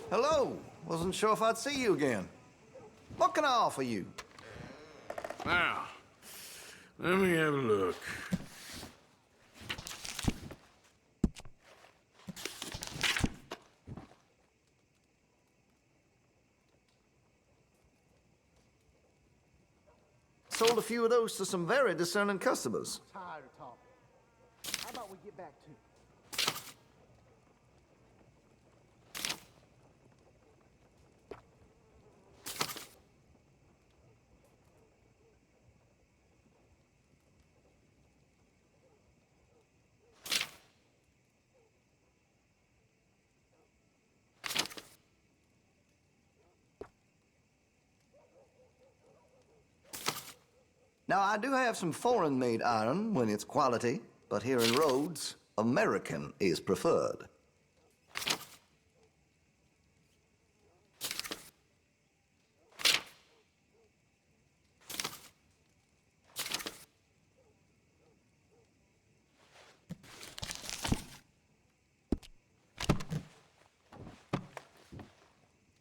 Hello. Wasn't sure if I'd see you again. What can I offer you? Now, let me have a look. Sold a few of those to some very discerning customers. Tired of talking. How about we get back to it? Now, I do have some foreign-made iron when it's quality, but here in Rhodes, American is preferred.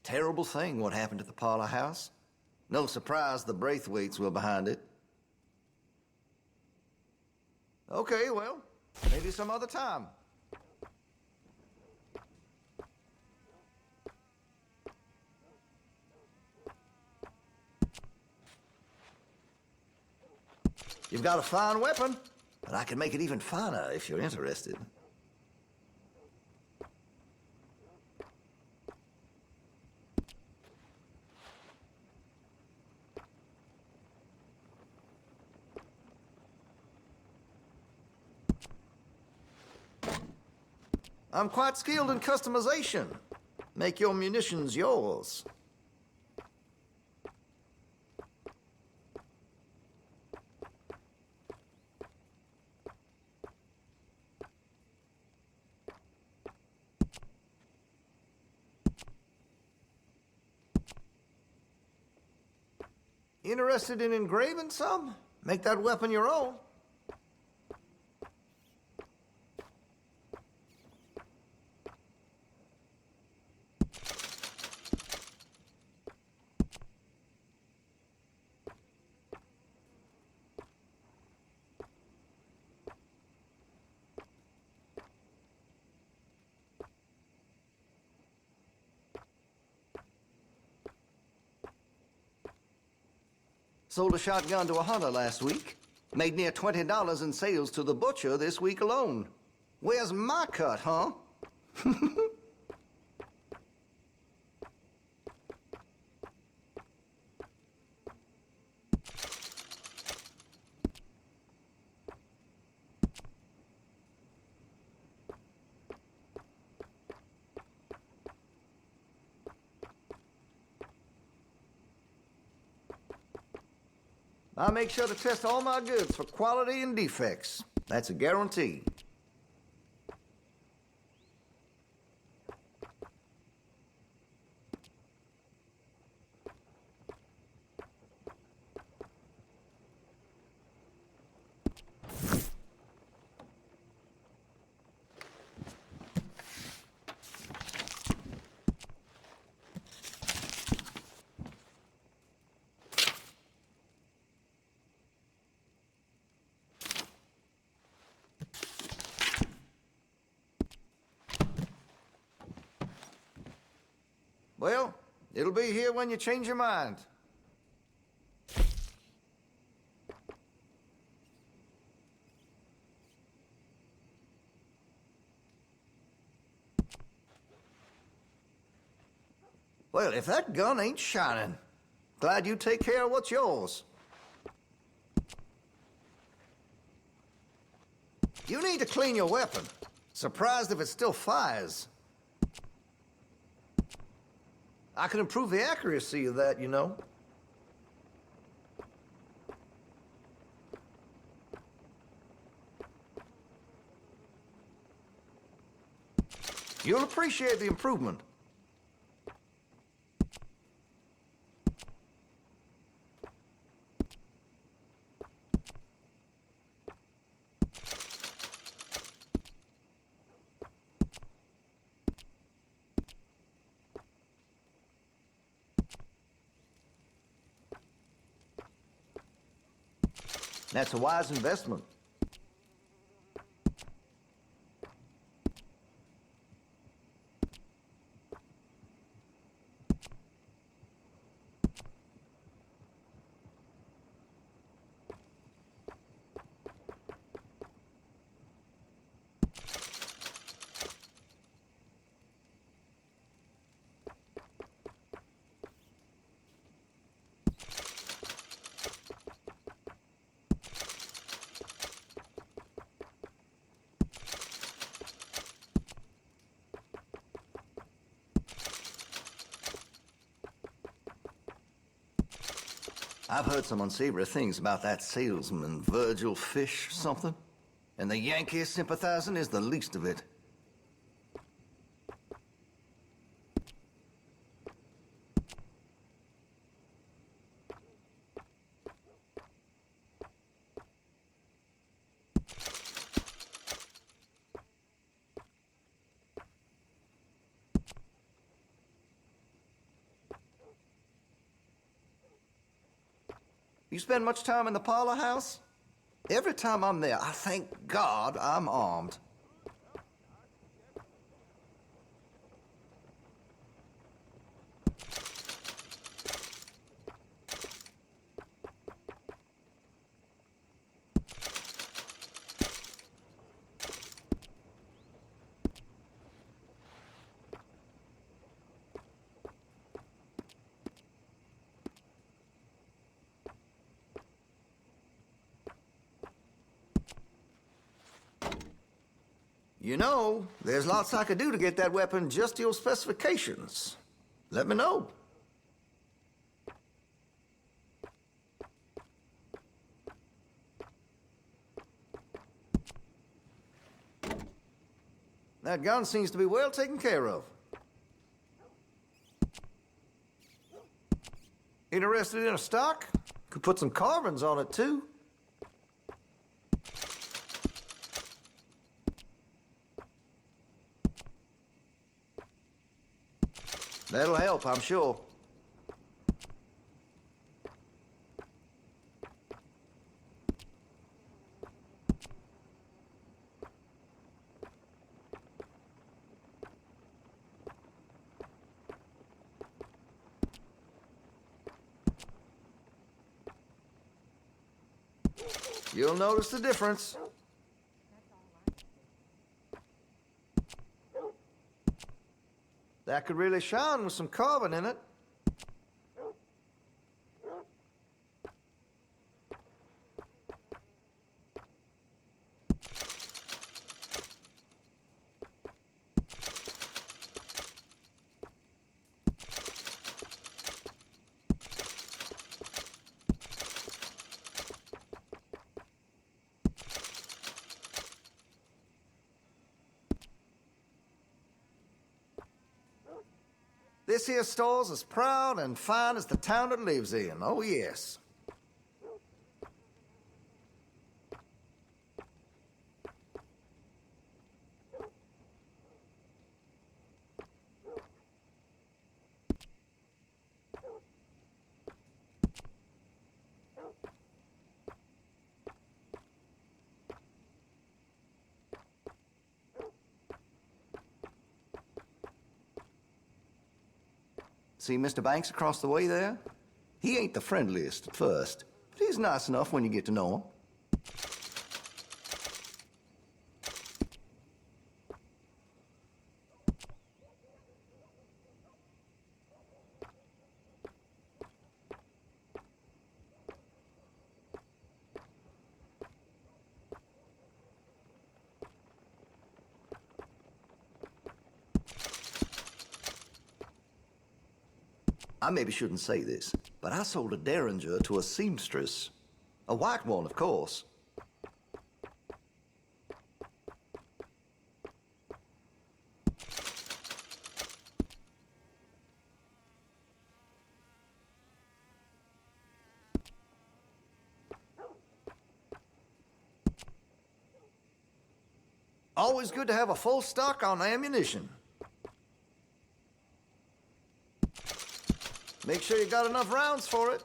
Terrible thing what happened at the Parley house. No surprise the Braithwaites were behind it. Okay, well, maybe some other time. You've got a fine weapon, but I can make it even finer if you're interested. I'm quite skilled in customization. Make your munitions yours. Interested in engraving some? Make that weapon your own. Sold a shotgun to a hunter last week. Made near $20 in sales to the butcher this week alone. Where's my cut, huh? I make sure to test all my goods for quality and defects. That's a guarantee. Well, it'll be here when you change your mind. Well, if that gun ain't shining, glad you take care of what's yours. You need to clean your weapon. Surprised if it still fires. I can improve the accuracy of that, you know. You'll appreciate the improvement. That's a wise investment. I've heard some unsavory things about that salesman, Virgil Fish something. And the Yankee sympathizing is the least of it. You spend much time in the parlor house? Every time I'm there, I thank God I'm armed. You know, there's lots I could do to get that weapon just to your specifications. Let me know. That gun seems to be well taken care of. Interested in a stock? Could put some carbons on it, too. That'll help, I'm sure. You'll notice the difference. That could really shine with some carbon in it. This here store's as proud and fine as the town it lives in. Oh, yes. See Mr. Banks across the way there? He ain't the friendliest at first, but he's nice enough when you get to know him. I maybe shouldn't say this, but I sold a derringer to a seamstress. A white one, of course. Always good to have a full stock on ammunition. Make sure you got enough rounds for it.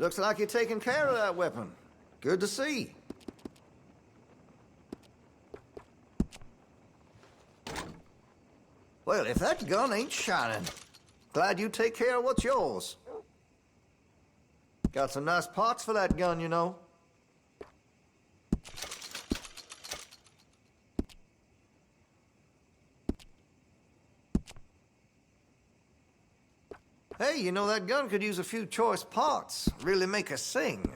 Looks like you're taking care of that weapon. Good to see. Well, if that gun ain't shining, glad you take care of what's yours. Got some nice parts for that gun, you know. Hey, you know that gun could use a few choice parts. Really make us sing.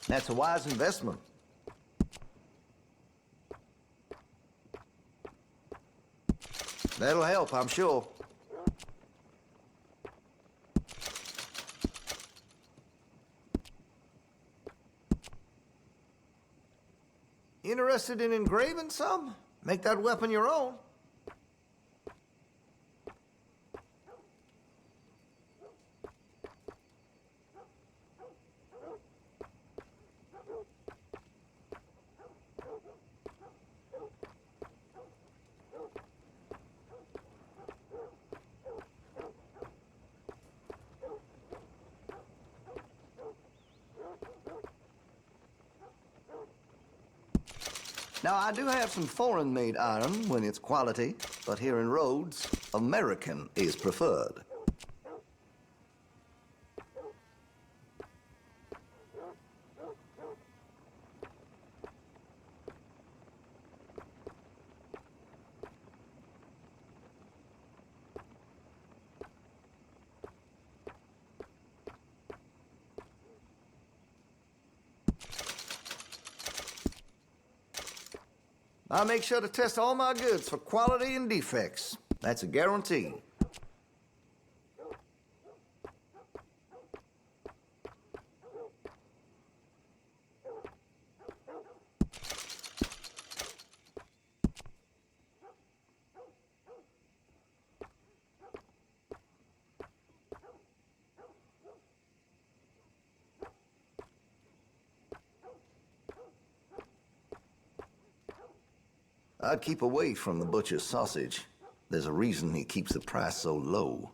That's a wise investment. That'll help, I'm sure. Interested in engraving some? Make that weapon your own. Now, I do have some foreign-made iron when it's quality, but here in Rhodes, American is preferred. I make sure to test all my goods for quality and defects. That's a guarantee. I'd keep away from the butcher's sausage. There's a reason he keeps the price so low.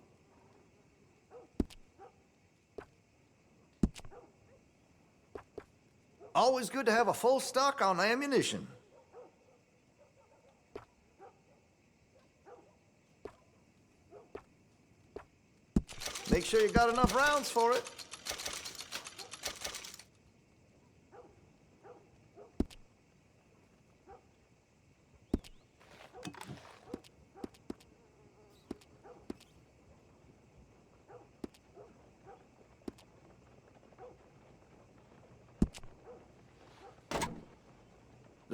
Always good to have a full stock on ammunition. Make sure you got enough rounds for it.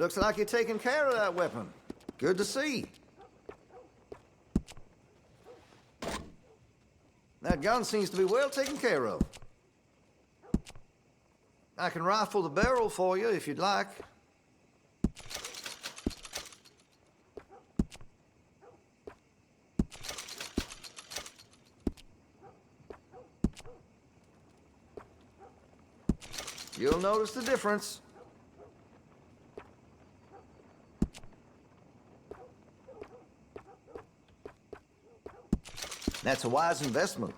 Looks like you're taking care of that weapon. Good to see. That gun seems to be well taken care of. I can rifle the barrel for you if you'd like. You'll notice the difference. That's a wise investment.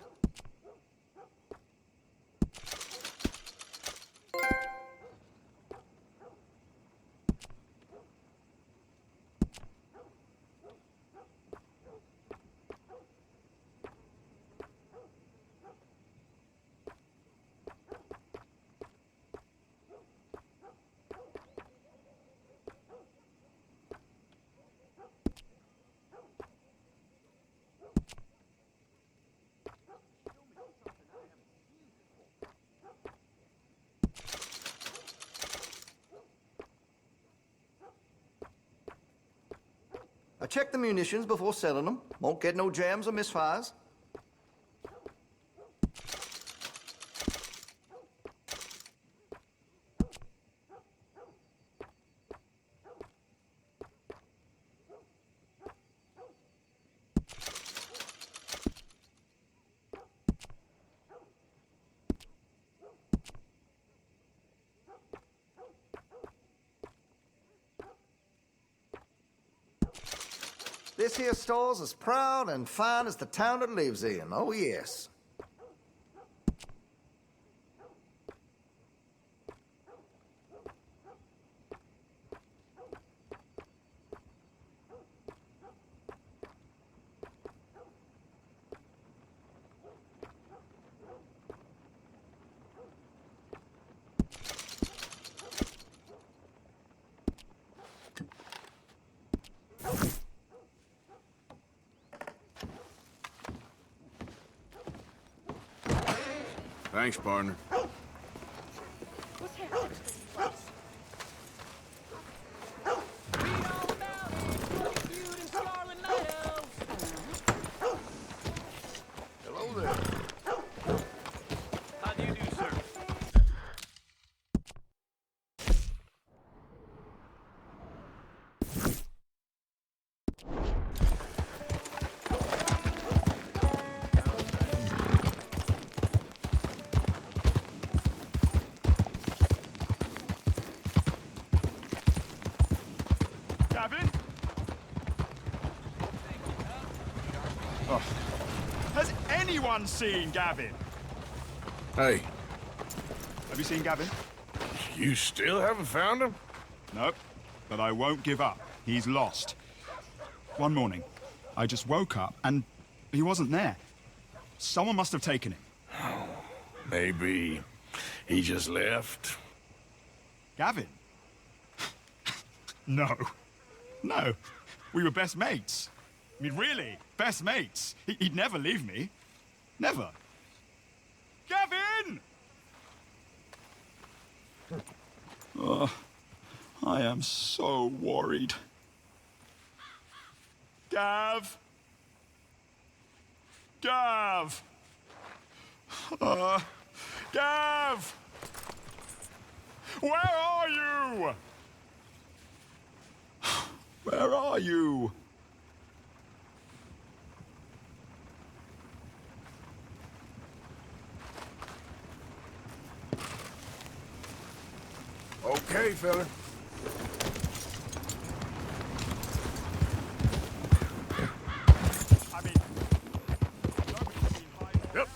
I check the munitions before selling them. Won't get no jams or misfires. This here store's as proud and fine as the town it lives in. Oh, yes. Thanks, partner. What's happening to this place? Read all about it. Bloody feud in Scarlet Meadows. Hello there. How do you do, sir? Gavin? Oh. Has anyone seen Gavin? Hey, Have you seen Gavin? you still haven't found him? Nope. But I won't give up. He's lost. One morning, I just woke up and he wasn't there. Someone must have taken him. Maybe he just left. Gavin? No. No. We were best mates. I mean, really, best mates. He'd never leave me. Never. Gavin! Oh, I am so worried. Gav! Gav! Gav! Where are you? Where are you? Okay, fella. I mean, nobody's been hiding. Yep.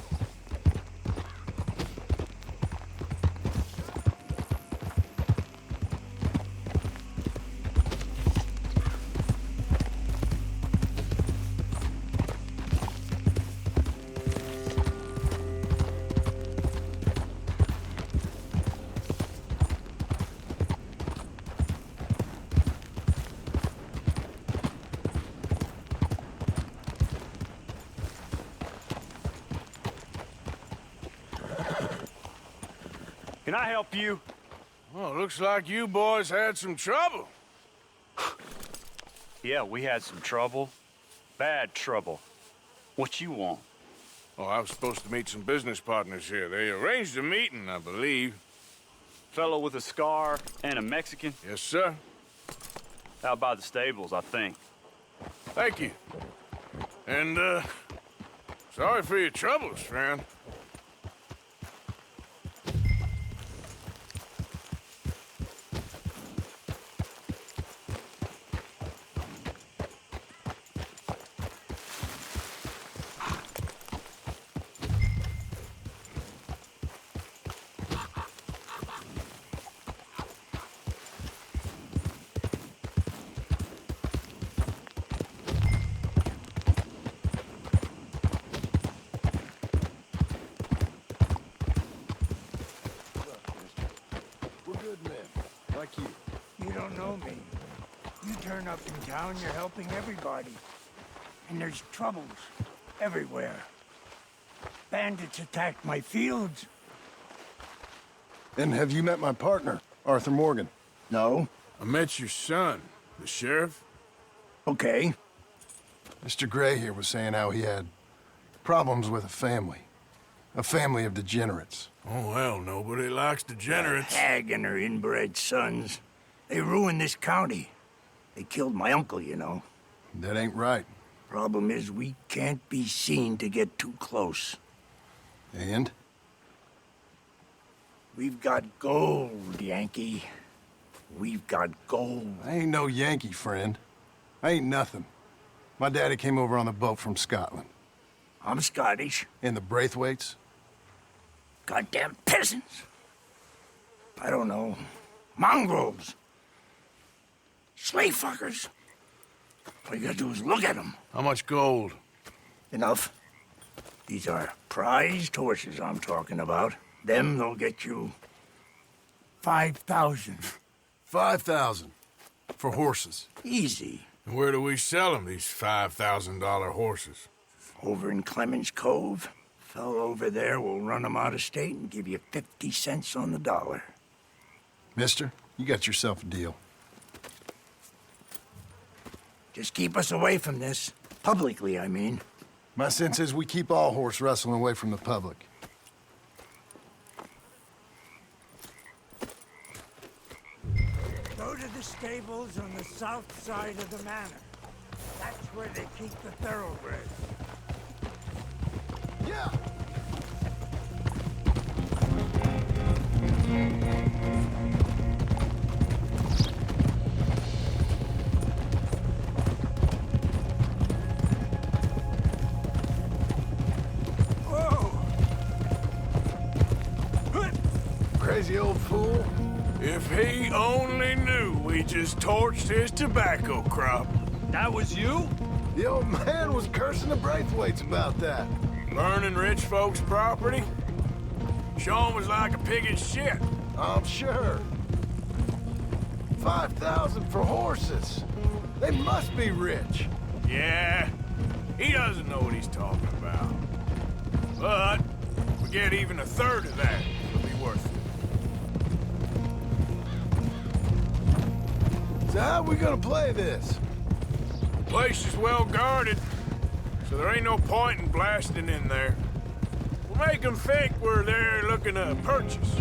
Can I help you? Well, looks like you boys had some trouble. Yeah, we had some trouble. Bad trouble. What you want? Oh, I was supposed to meet some business partners here. They arranged a meeting, I believe. Fellow with a scar and a Mexican? Yes, sir. Out by the stables, I think. Thank you. And, sorry for your troubles, friend. Like you. You don't know me. You turn up in town, you're helping everybody. And there's troubles everywhere. Bandits attacked my fields. And have you met my partner, Arthur Morgan? No? I met your son, the sheriff. Okay. Mr. Gray here was saying how he had problems with a family of degenerates. Oh, well, nobody likes degenerates. Hag and her inbred sons. They ruined this county. They killed my uncle, you know. That ain't right. Problem is, we can't be seen to get too close. And? We've got gold, Yankee. We've got gold. I ain't no Yankee, friend. I ain't nothing. My daddy came over on the boat from Scotland. I'm Scottish. In the Braithwaites? Goddamn peasants. I don't know. Mongrels. Slave fuckers. All you gotta do is look at them. How much gold? Enough. These are prized horses I'm talking about. Them, they'll get you 5,000. 5,000 for horses. Easy. And where do we sell them, these $5,000 horses? Over in Clemens Cove. Fellow over there will run them out of state and give you 50 cents on the dollar. Mister, you got yourself a deal. Just keep us away from this. Publicly, I mean. My sense is we keep all horse wrestling away from the public. Go to the stables on the south side of the manor. That's where they keep the thoroughbreds. Yeah! Crazy old fool. If he only knew we just torched his tobacco crop. That was you? The old man was cursing the Braithwaites about that. Burning rich folks' property? Sean was like a pig in shit. I'm sure. 5,000 for horses. They must be rich. Yeah, he doesn't know what he's talking about. But if we get even a third of that, it'll be worth it. So how we gonna play this? The place is well guarded, so there ain't no point in blasting in there. We'll make them think we're there looking to purchase.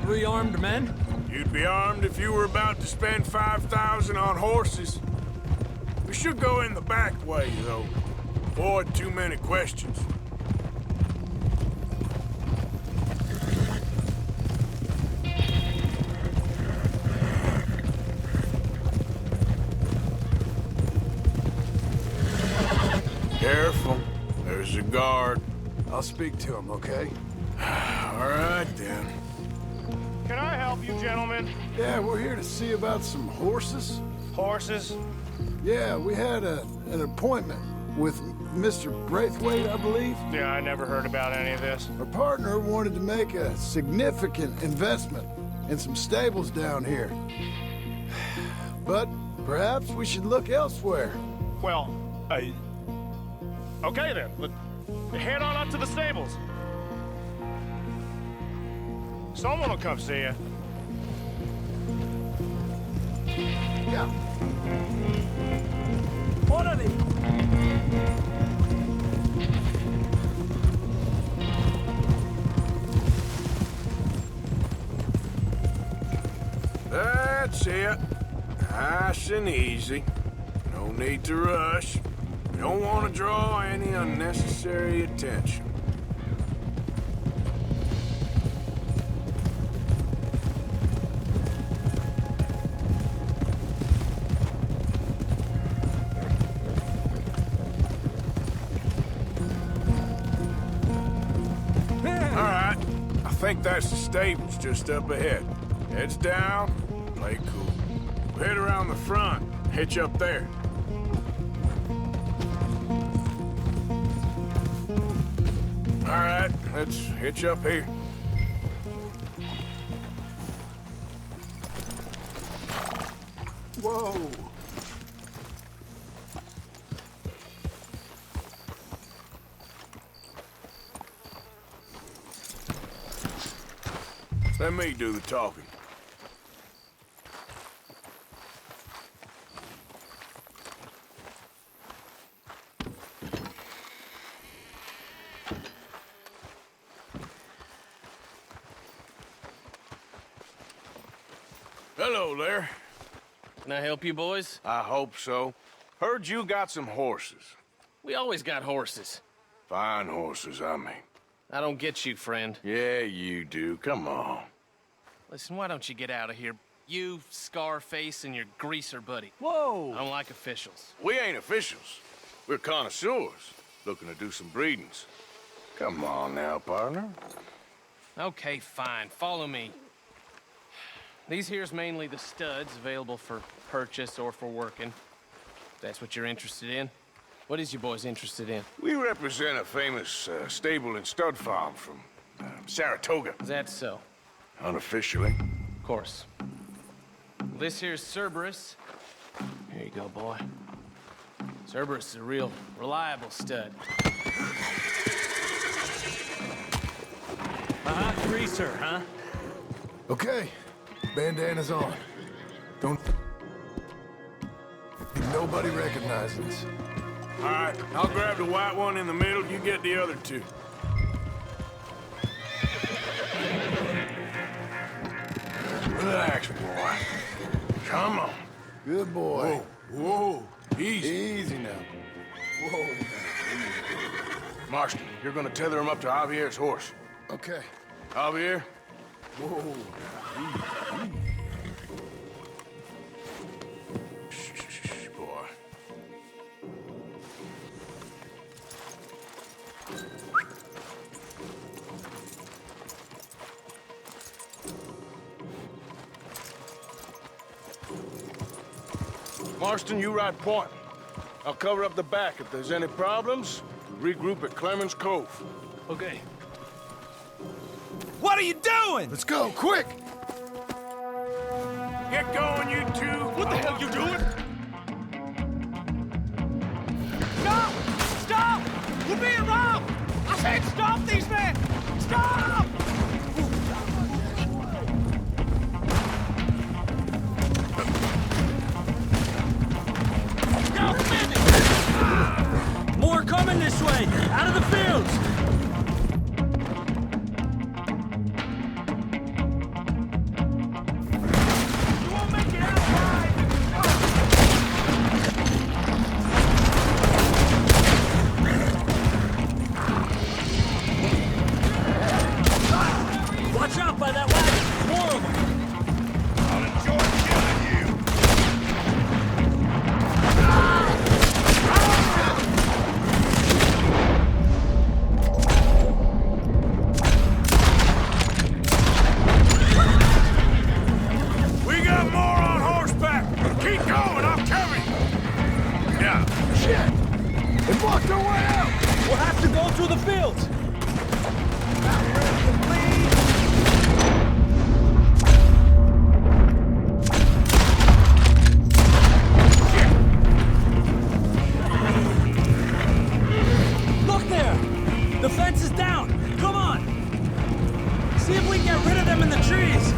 3 armed men? You'd be armed if you were about to spend 5,000 on horses. We should go in the back way, though. Avoid too many questions. Careful. There's a guard. I'll speak to him, okay? All right, then. Can I help you, gentlemen? Yeah, we're here to see about some horses. Horses? Yeah, we had an appointment with Mr. Braithwaite, I believe. Yeah, I never heard about any of this. Our partner wanted to make a significant investment in some stables down here. But perhaps we should look elsewhere. Well, okay then. Head on up to the stables. Someone will come see you. Yeah. Orderly! That's it. Nice and easy. No need to rush. We don't want to draw any unnecessary attention. All right. I think that's the stables just up ahead. Heads down, play cool. We'll head around the front, hitch up there. All right, let's hitch up here. Whoa. Let me do the talking. Hello there. Can I help you, boys? I hope so. Heard you got some horses. We always got horses. Fine horses, I mean. I don't get you, friend. Yeah, you do. Come on. Listen, why don't you get out of here? You, Scarface, and your greaser buddy. Whoa! I don't like officials. We ain't officials. We're connoisseurs, looking to do some breedings. Come on now, partner. Okay, fine. Follow me. These here's mainly the studs available for purchase or for working. If that's what you're interested in. What is you boys interested in? We represent a famous stable and stud farm from Saratoga. Is that so? Unofficially. Of course. This here's Cerberus. Here you go, boy. Cerberus is a real reliable stud. Greaser, huh? Okay, bandana's on. Don't... Nobody recognizes us. All right, I'll grab the white one in the middle. You get the other two. Relax, boy. Come on. Good boy. Whoa, easy. Easy now. Whoa. Marston, you're gonna tether him up to Javier's horse. Okay. Javier? Whoa. Shh, boy. Marston, you ride point. I'll cover up the back. If there's any problems, regroup at Clemens Cove. Okay. What are you doing? Let's go, quick! Get going, you two! What the hell you doing? Stop! Stop! We're being robbed! I said stop these men! Stop! More coming this way! Out of the fields! You won't make it out alive! Watch out by that wagon! More of them! I'll enjoy killing you! We got more on horseback! Keep going, I'll cover you! Yeah. Shit! They blocked our way out! We'll have to go through the fields! Look there! The fence is down! Come on! See if we can get rid of them in the trees!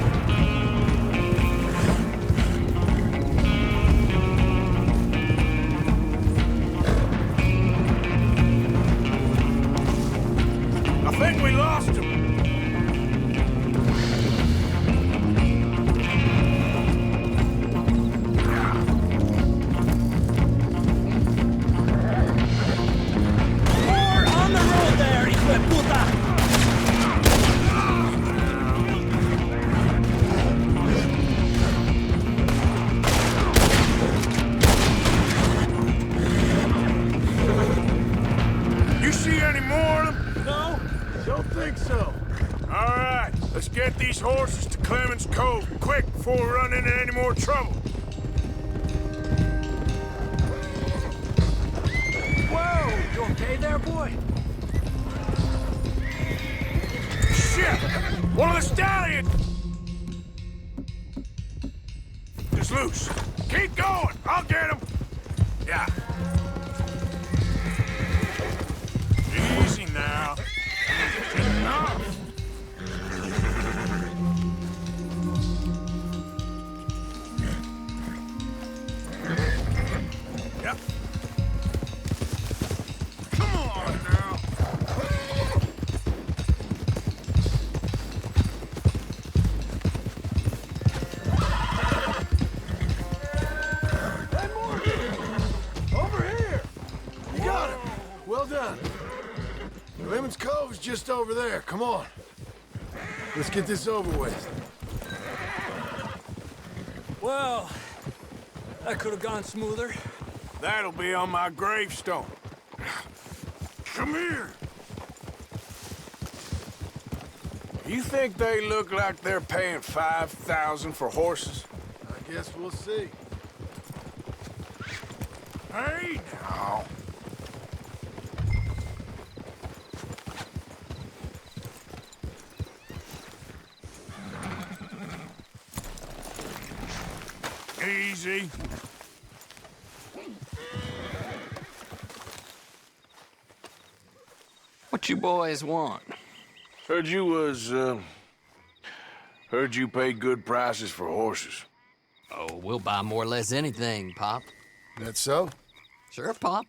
I think we lost him. More on the road there, hijo de puta! You see any more of them? No? Don't think so. All right, let's get these horses to Clemens Cove quick before we run into any more trouble. Whoa! You okay there, boy? Shit! One of the stallions is loose. Keep going. I'll get him. Yeah. Easy now. Enough. Yep. Come on now. Hey, Morgan! Over here! You got it! Well done. Clemens Cove's just over there. Come on. Let's get this over with. Well, that could have gone smoother. That'll be on my gravestone. Come here. You think they look like they're paying 5,000 for horses? I guess we'll see. Hey, now. Easy. What you boys want? Heard you pay good prices for horses. Oh, we'll buy more or less anything, Pop. That so? Sure, Pop.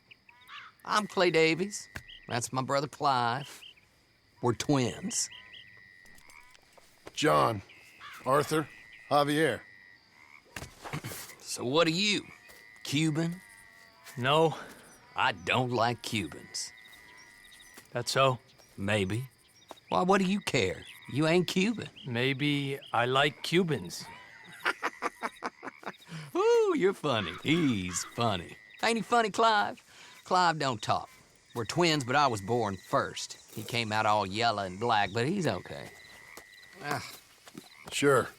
I'm Clay Davies. That's my brother Clive. We're twins. John, Arthur, Javier. So what are you? Cuban? No, I don't like Cubans. that's so. Maybe. Why, what do you care? You ain't Cuban. Maybe I like Cubans. Ooh, you're funny. He's funny. Ain't he funny, Clive? Clive don't talk. We're twins, but I was born first. He came out all yellow and black, but he's okay. Sure.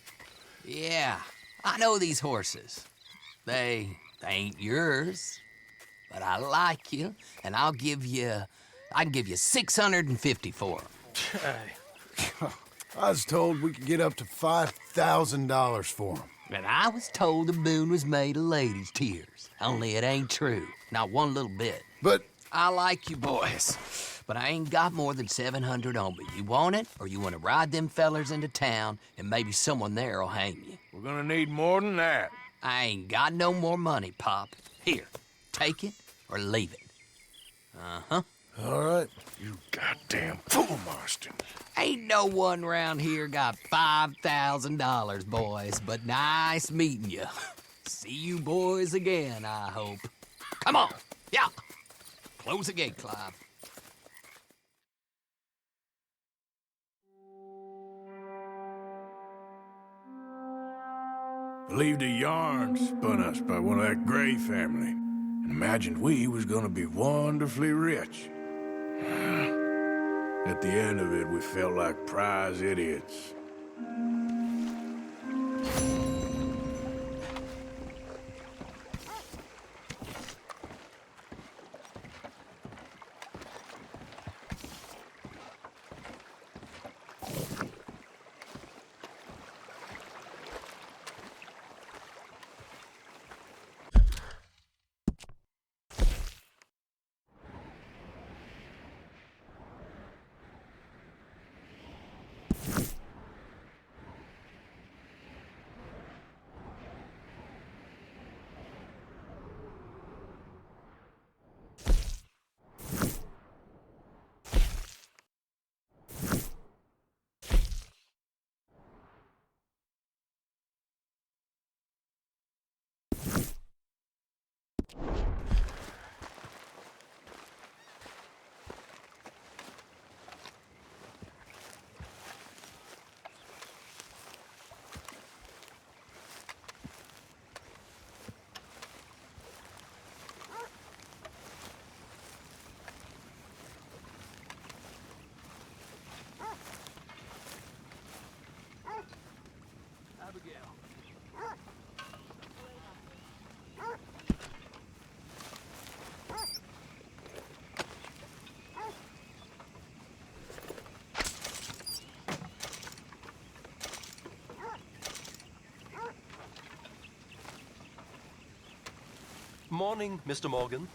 Yeah, I know these horses. They ain't yours, but I like you, and I can give you 650 for them. I was told we could get up to $5,000 for them. And I was told the moon was made of ladies' tears. Only it ain't true, not one little bit. But I like you boys, but I ain't got more than 700 on me. You want it, or you want to ride them fellers into town, and maybe someone there'll hang you? We're gonna need more than that. I ain't got no more money, Pop. Here, take it or leave it. Uh-huh. all right. You goddamn fool, Marston. Ain't no one round here got $5,000, boys, but nice meeting you. See you boys again, I hope. Come on, yeah. Close the gate, Clive. Believed a yarn spun us by one of that Gray family, and imagined we was gonna be wonderfully rich. At the end of it, we felt like prize idiots. Morning, Mr. Morgan.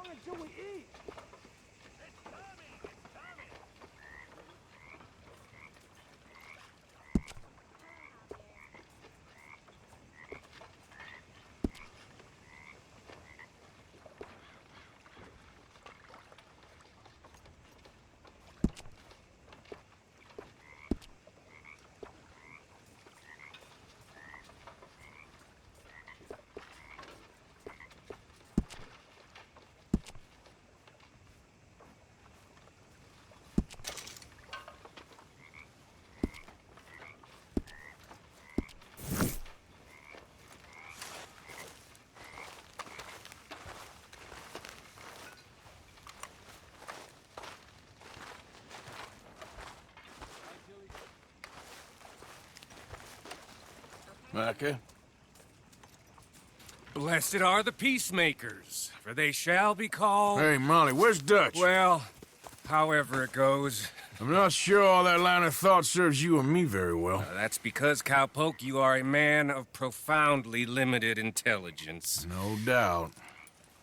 long until we eat? Micah? Blessed are the peacemakers, for they shall be called... Hey, Molly, where's Dutch? Well, however it goes. I'm not sure all that line of thought serves you and me very well. That's because, Cowpoke, you are a man of profoundly limited intelligence. No doubt.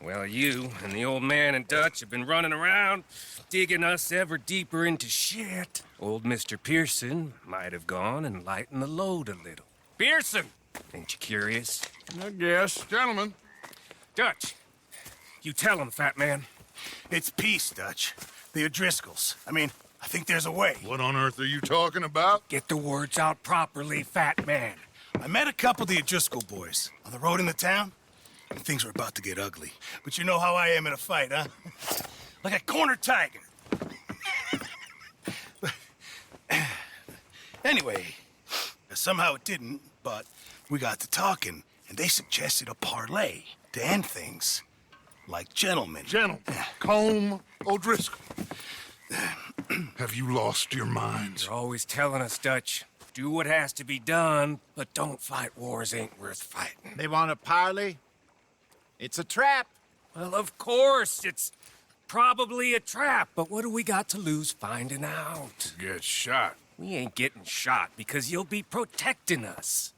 Well, you and the old man and Dutch have been running around, digging us ever deeper into shit. Old Mr. Pearson might have gone and lightened the load a little. Pearson! Ain't you curious? I guess. Gentlemen. Dutch, you tell him, fat man. It's peace, Dutch. The O'Driscolls. I mean, I think there's a way. What on earth are you talking about? Get the words out properly, fat man. I met a couple of the O'Driscoll boys on the road into town, and things were about to get ugly. But you know how I am in a fight, huh? Like a cornered tiger. Anyway, somehow it didn't, but we got to talking, and they suggested a parley to end things. Like gentlemen. Gentlemen. Colm O'Driscoll. Have you lost your minds? You're always telling us, Dutch. Do what has to be done, but don't fight wars ain't worth fighting. They want a parley? It's a trap. Well, of course, it's probably a trap, but what do we got to lose finding out? Get shot. We ain't getting shot because you'll be protecting us.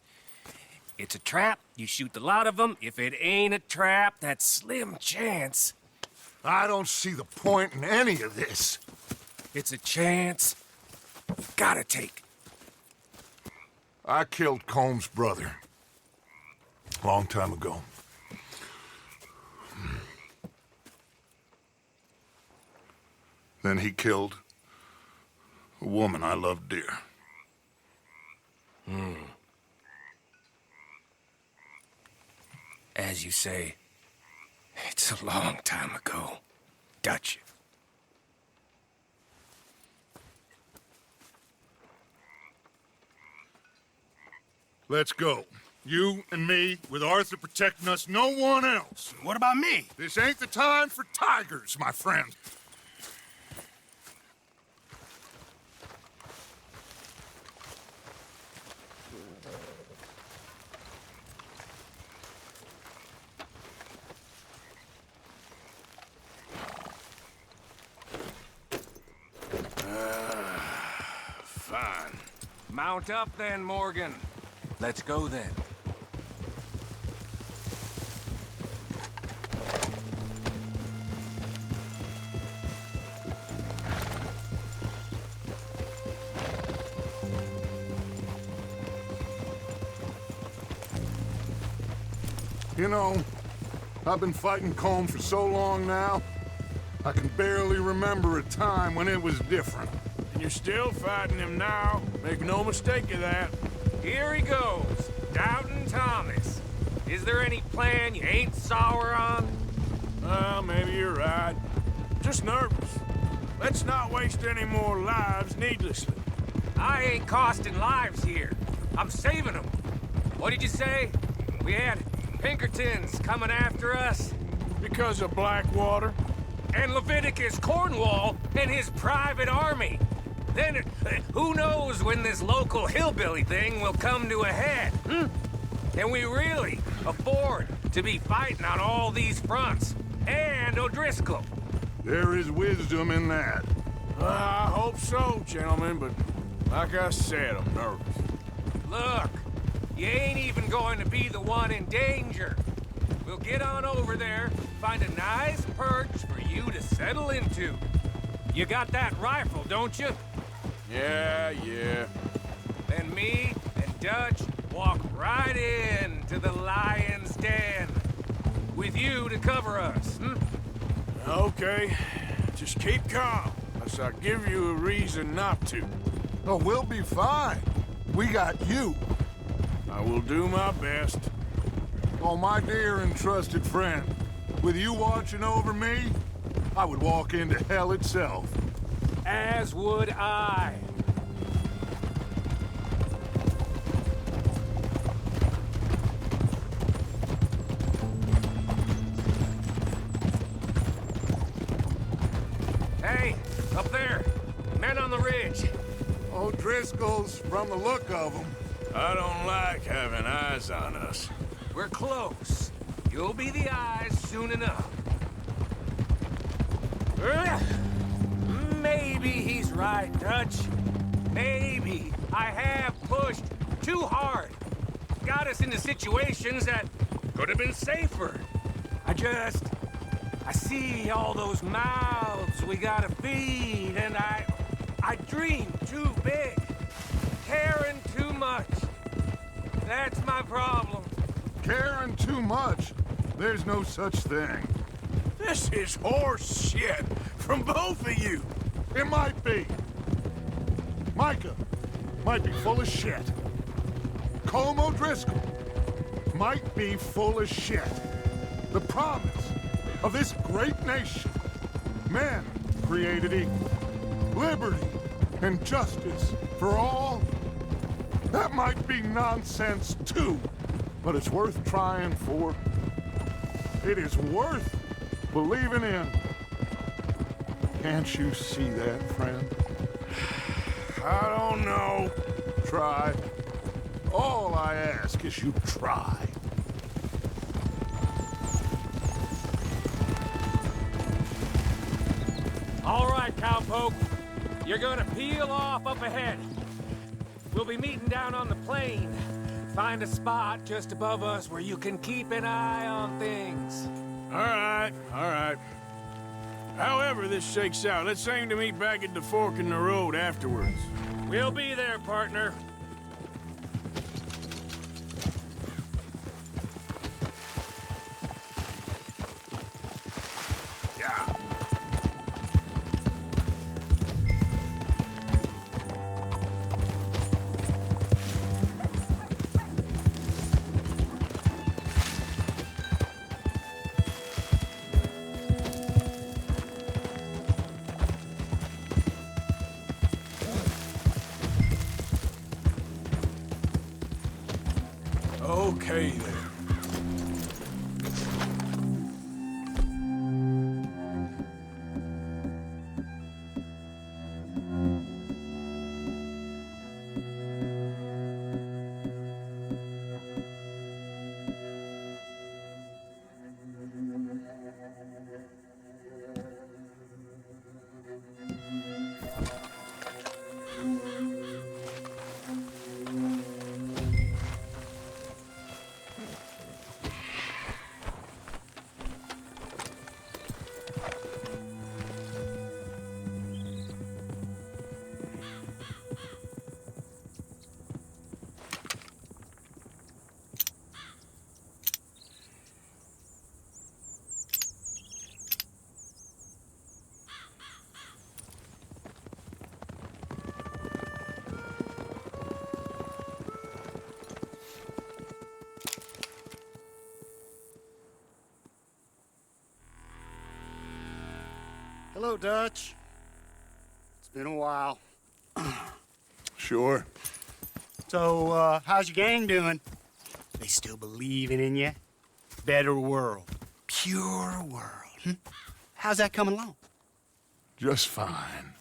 It's a trap, you shoot the lot of them. If it ain't a trap, that's slim chance. I don't see the point in any of this. It's a chance you gotta take. I killed Colm's brother. Long time ago. Then he killed a woman I loved dear. As you say, it's a long time ago, Dutch. Let's go. You and me, with Arthur protecting us, no one else. What about me? This ain't the time for tigers, my friend. Fine. Mount up then, Morgan. Let's go then. You know, I've been fighting Colm for so long now, I can barely remember a time when it was different. And you're still fighting him now. Make no mistake of that. Here he goes, Doubting Thomas. Is there any plan you ain't sour on? Well, maybe you're right. Just nervous. Let's not waste any more lives needlessly. I ain't costing lives here. I'm saving them. What did you say? We had Pinkertons coming after us? Because of Blackwater? And Leviticus Cornwall and his private army. Then, who knows when this local hillbilly thing will come to a head, Can we really afford to be fighting on all these fronts? And O'Driscoll? There is wisdom in that. I hope so, gentlemen, but like I said, I'm nervous. Look, you ain't even going to be the one in danger. we'll get on over there, find a nice perch for you to settle into. You got that rifle, don't you? Yeah. Then me and Dutch walk right in to the lion's den. With you to cover us, Okay. Just keep calm, unless I give you a reason not to. Oh, we'll be fine. We got you. I will do my best. Oh, my dear and trusted friend. With you watching over me, I would walk into hell itself. As would I. Hey, up there. Men on the ridge. O'Driscoll's from the look of them. I don't like having eyes on us. We're close. You'll be the eyes soon enough. Maybe he's right, Dutch. Maybe I have pushed too hard. Got us into situations that could have been safer. I see all those mouths we gotta feed, and I dream too big. Caring too much. That's my problem. Caring too much? There's no such thing. This is horse shit from both of you. It might be. Micah might be full of shit. Colm O'Driscoll might be full of shit. The promise of this great nation. Men created equal. Liberty and justice for all. That might be nonsense too, but it's worth trying for. It is worth believing in. Can't you see that, friend? I don't know. Try. All I ask is you try. All right, cowpoke. You're gonna peel off up ahead. We'll be meeting down on the plain. Find a spot just above us where you can keep an eye on things. All right. However this shakes out, let's aim to meet back at the fork in the road afterwards. We'll be there, partner. Okay then. Hello, Dutch. It's been a while. Sure. So, how's your gang doing? They still believing in you? Better world. Pure world. How's that coming along? Just fine.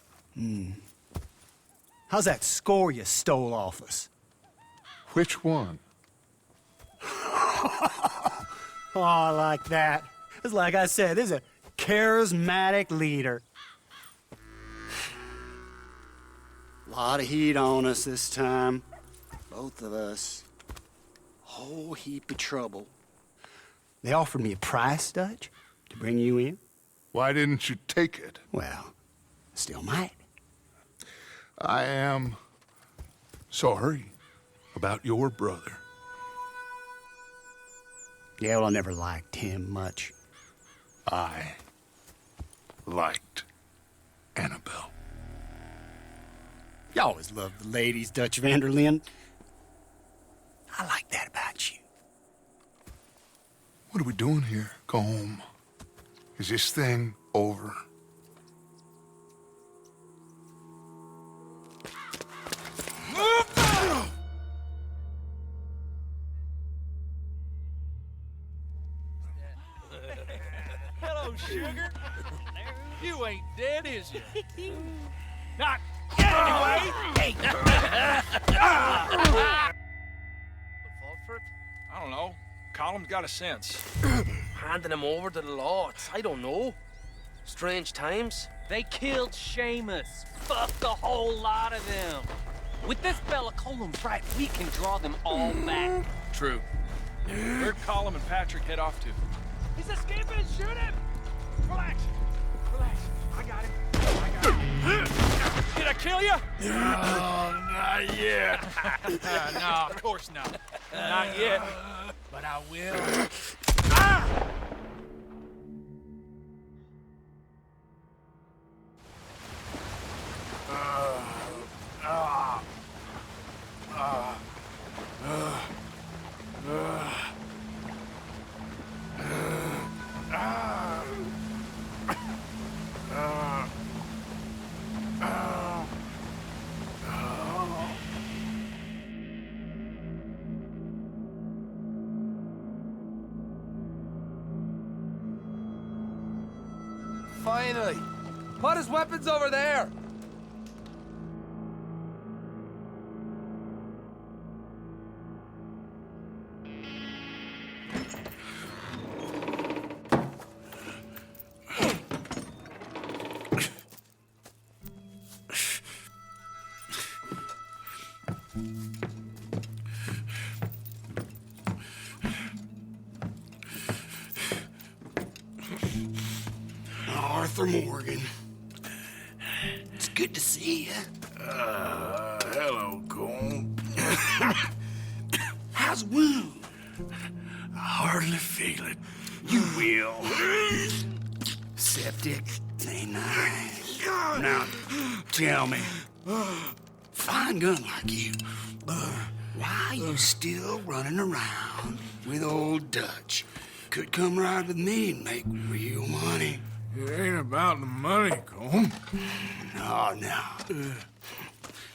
How's that score you stole off us? Which one? Oh, I like that. It's like I said, this is a charismatic leader. Lot of heat on us this time. Both of us. Whole heap of trouble. They offered me a price, Dutch, to bring you in. Why didn't you take it? Well, still might. I am sorry about your brother. Yeah, well, I never liked him much. I liked Annabelle. You always loved the ladies, Dutch Vanderlyn. I like that about you. What are we doing here, Colm? Is this thing over? Hello, sugar. You ain't dead, is you? Not yet, anyway. Hey. I don't know. Colm's got a sense. Handing him over to the lords. I don't know. Strange times. They killed Seamus. Fuck the whole lot of them. With this fella Colm's right, we can draw them all back. True. Where'd Colm and Patrick head off to? He's escaping. Shoot him. Relax. Relax. I got him. Did I kill you? No, not yet. No, of course not. Not yet. But I will. Finally! Put his weapons over there! Arthur Morgan. It's good to see you. Hello, Colm. How's the wound? I hardly feel it. You will. Septic ain't nice. Now, tell me, fine gun like you, why you still running around with old Dutch? Could come ride with me and make real money. It ain't about the money, Colm. No.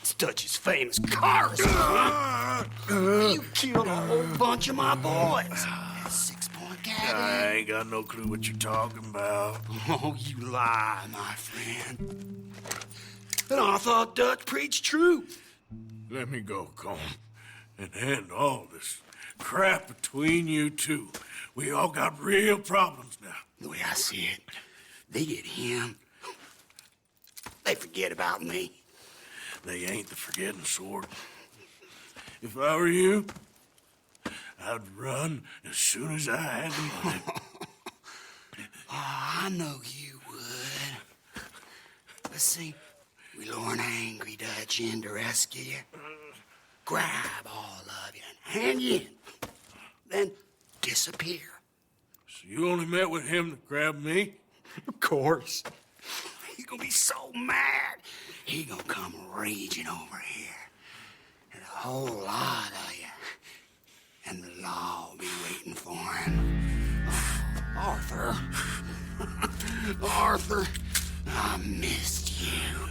It's Dutch's famous cars. You killed a whole bunch of my boys. 6-point Gavin. I ain't got no clue what you're talking about. Oh, you lie, my friend. And I thought Dutch preached truth. Let me go, Colm, and end all this crap between you two. We all got real problems now. The way I see it, they get him. They forget about me. They ain't the forgetting sort. If I were you, I'd run as soon as I had the money. I know you would. Let's see, we lure an angry Dutch in to rescue you, grab all of you and hand you in, then disappear. So you only met with him to grab me? Of course. He's gonna be so mad. He gonna come raging over here. And a whole lot of you. And the law will be waiting for him. Oh, Arthur. Arthur, I missed you.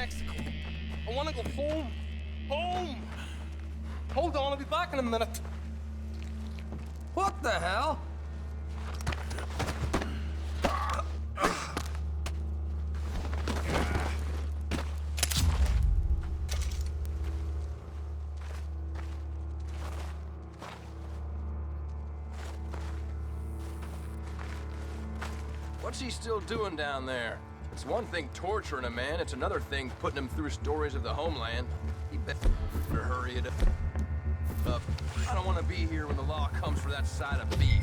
Mexico. I want to go home. Home! Hold on, I'll be back in a minute. What the hell? What's he still doing down there? It's one thing torturing a man, it's another thing putting him through stories of the homeland. He better hurry it up. I don't want to be here when the law comes for that side of beef.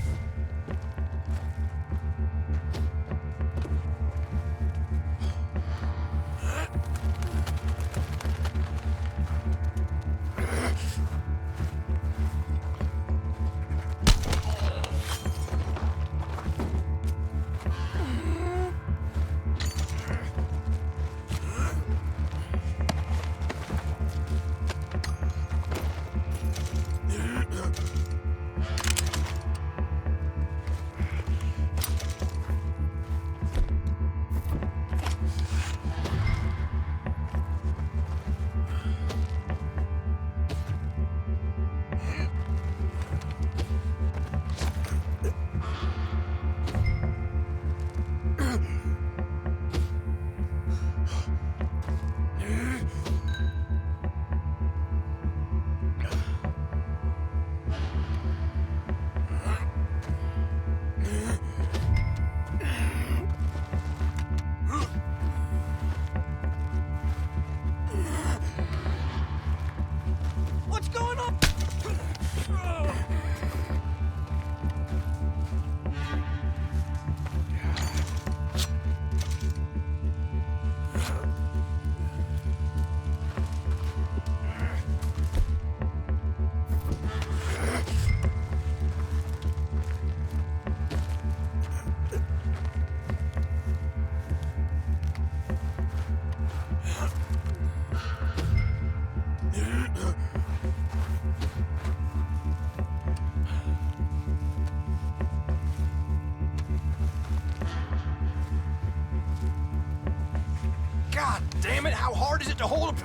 God damn it, how hard is it to hold a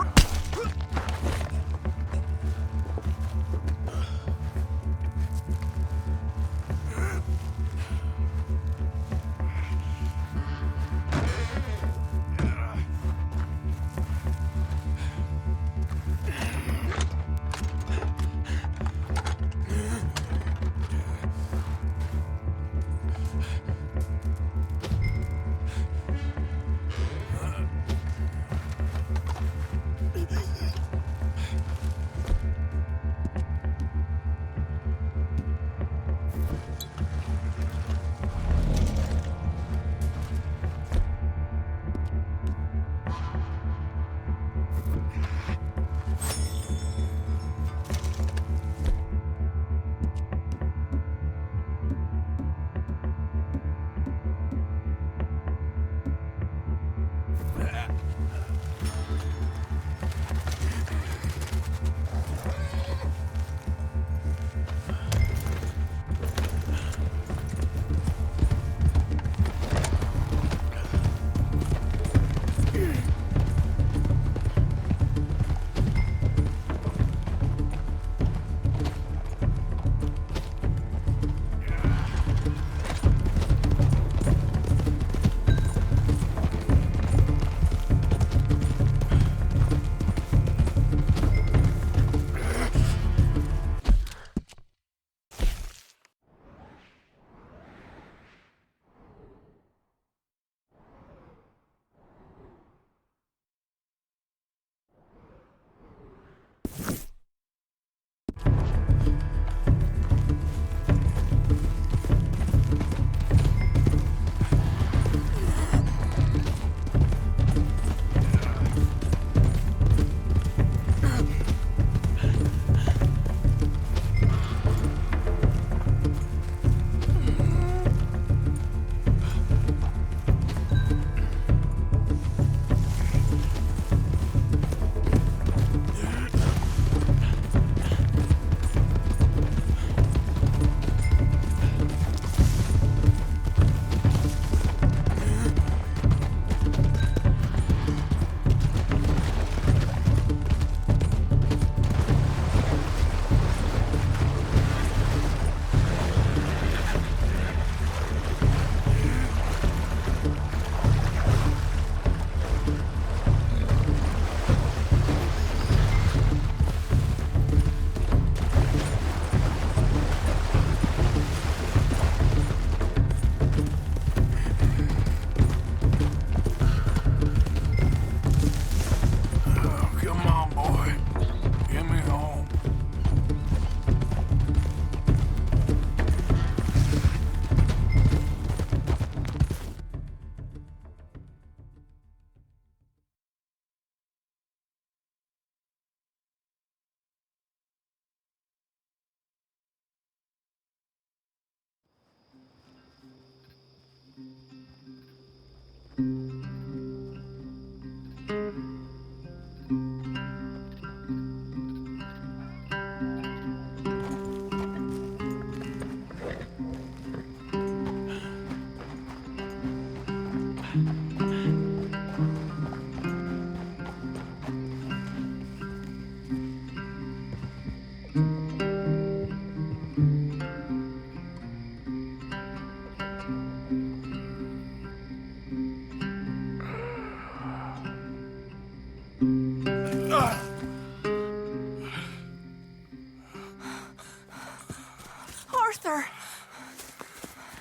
Arthur!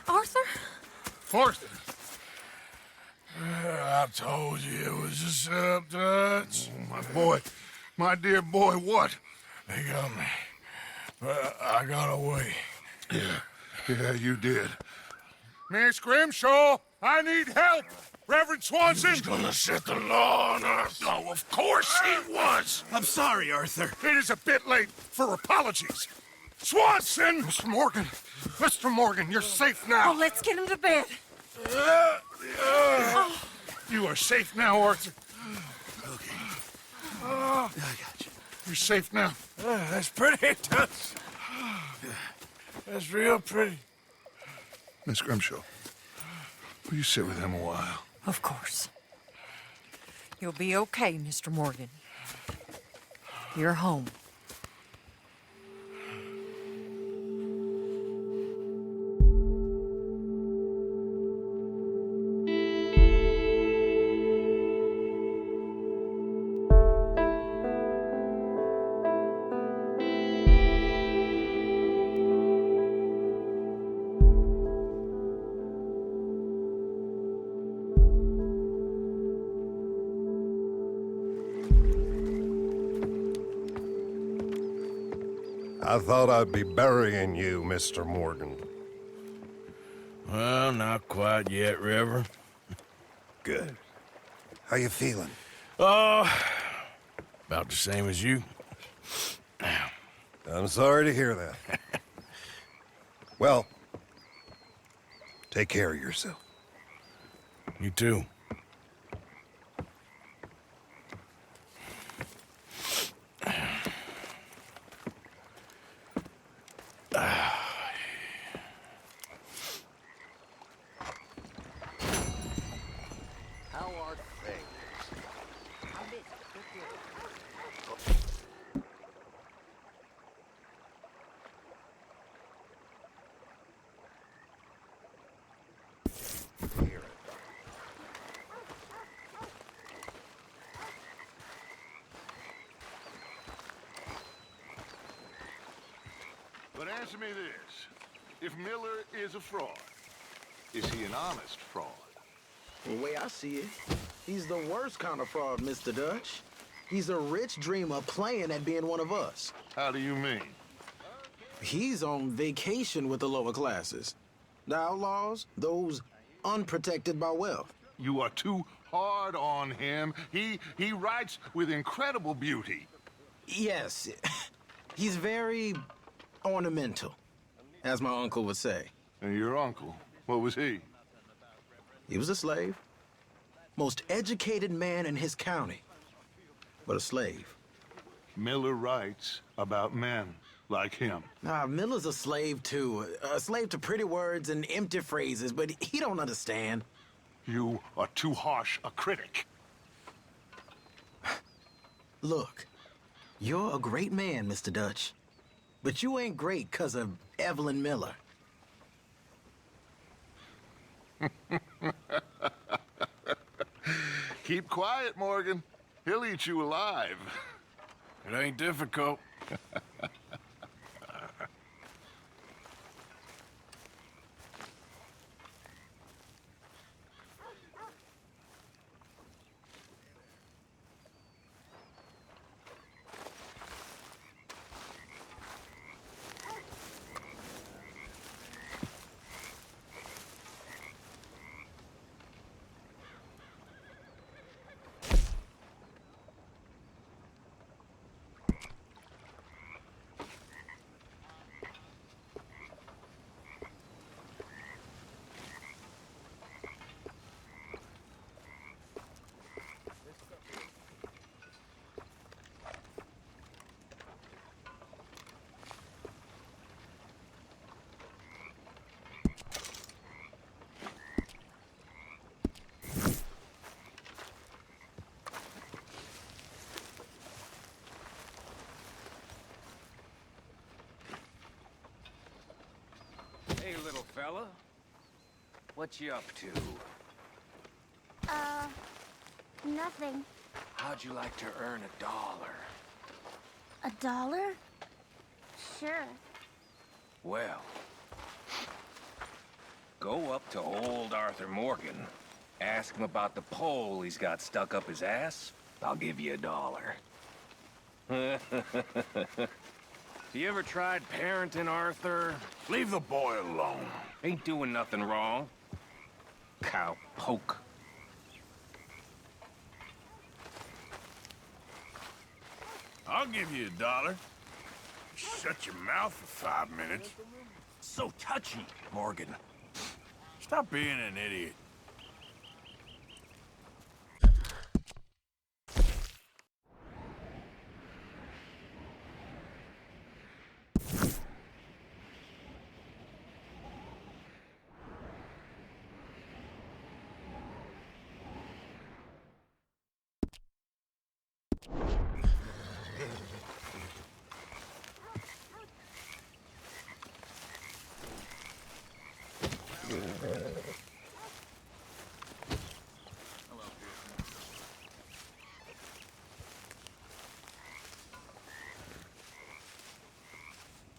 Arthur? Arthur! I told you it was a setup, Dutch. My boy, my dear boy, what? They got me. But I got away. Yeah, you did. Miss Grimshaw, I need help! Reverend Swanson! He's gonna set the law on us. Oh, of course he was! I'm sorry, Arthur. It is a bit late for apologies. Swanson! Mr. Morgan, you're safe now. Oh, let's get him to bed. You are safe now, Arthur. Okay. I got you. You're safe now. That's pretty, Dutch. That's real pretty. Miss Grimshaw, will you sit with him a while? Of course. You'll be okay, Mr. Morgan. You're home. I thought I'd be burying you, Mr. Morgan. Well, not quite yet, Reverend. Good. How you feeling? Oh, about the same as you. I'm sorry to hear that. Well, take care of yourself. You too. But answer me this. If Miller is a fraud, is he an honest fraud? The way I see it, he's the worst kind of fraud, Mr. Dutch. He's a rich dreamer playing at being one of us. How do you mean? He's on vacation with the lower classes. The outlaws, those unprotected by wealth. You are too hard on him. He writes with incredible beauty. Yes, he's very ornamental, as my uncle would say. And your uncle, what was he? He was a slave. Most educated man in his county, but a slave. Miller writes about men like him. Nah, Miller's a slave too. A slave to pretty words and empty phrases, but he don't understand. You are too harsh a critic. Look, you're a great man, Mr. Dutch. But you ain't great 'cause of Evelyn Miller. Keep quiet, Morgan. He'll eat you alive. It ain't difficult. fella. What you up to? Nothing. How'd you like to earn $1? $1? Sure. Well, go up to old Arthur Morgan. Ask him about the pole he's got stuck up his ass. I'll give you $1. You ever tried parenting, Arthur? Leave the boy alone. Ain't doing nothing wrong. Cowpoke. I'll give you $1. Shut your mouth for 5 minutes. So touchy, Morgan. Stop being an idiot.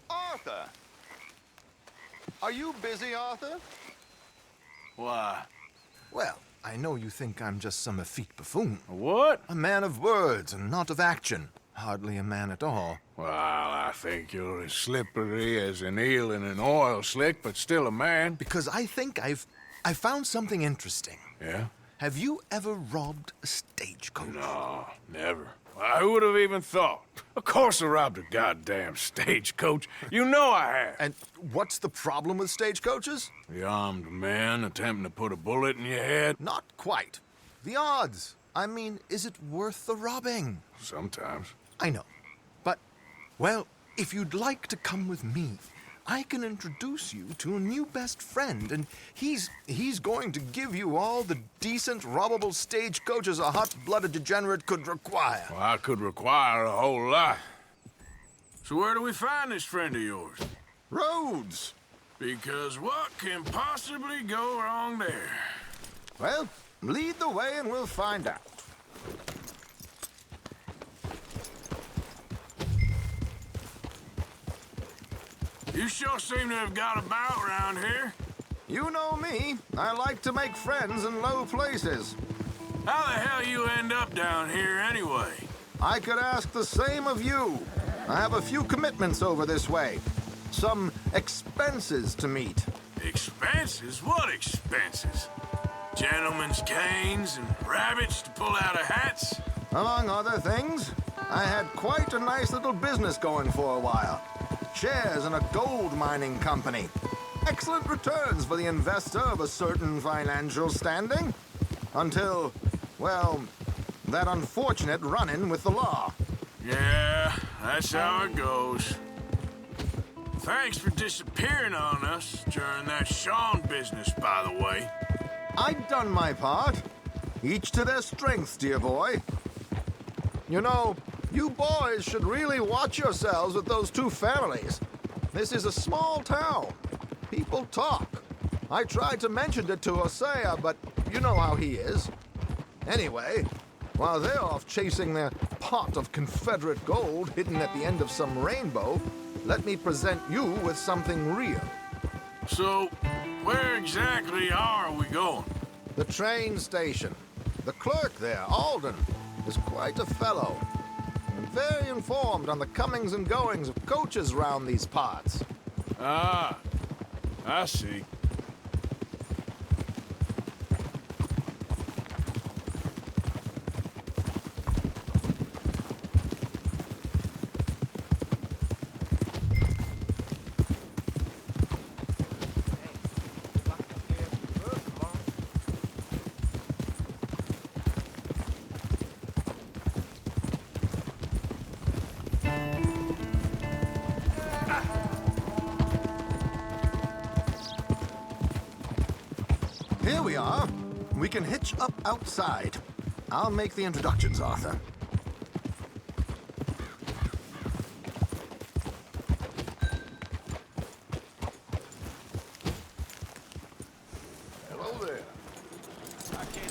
Arthur! Are you busy, Arthur? Why? Well, I know you think I'm just some effete buffoon. What? A man of words and not of action. Hardly a man at all. Well, I think you're as slippery as an eel in an oil slick, but still a man. Because I think I found something interesting. Yeah? Have you ever robbed a stagecoach? No, never. Who would have even thought? Of course I robbed a goddamn stagecoach. You know I have. And what's the problem with stagecoaches? The armed man attempting to put a bullet in your head? Not quite. The odds. I mean, is it worth the robbing? Sometimes. I know. But, well, if you'd like to come with me, I can introduce you to a new best friend, and he's going to give you all the decent, robbable stagecoaches a hot-blooded degenerate could require. Well, I could require a whole lot. So where do we find this friend of yours? Rhodes. Because what can possibly go wrong there? Well, lead the way and we'll find out. You sure seem to have got about around here. You know me. I like to make friends in low places. How the hell you end up down here anyway? I could ask the same of you. I have a few commitments over this way. Some expenses to meet. Expenses? What expenses? Gentlemen's canes and rabbits to pull out of hats? Among other things, I had quite a nice little business going for a while. Shares in a gold mining company. Excellent returns for the investor of a certain financial standing. Until, well, that unfortunate run-in with the law. Yeah, that's how it goes. Thanks for disappearing on us during that Sean business, by the way. I'd done my part. Each to their strengths, dear boy. You know, you boys should really watch yourselves with those two families. This is a small town. People talk. I tried to mention it to Hosea, but you know how he is. Anyway, while they're off chasing their pot of Confederate gold hidden at the end of some rainbow, let me present you with something real. So, where exactly are we going? The train station. The clerk there, Alden, is quite a fellow. And very informed on the comings and goings of coaches round these parts. Ah, I see. Here we are. We can hitch up outside. I'll make the introductions, Arthur.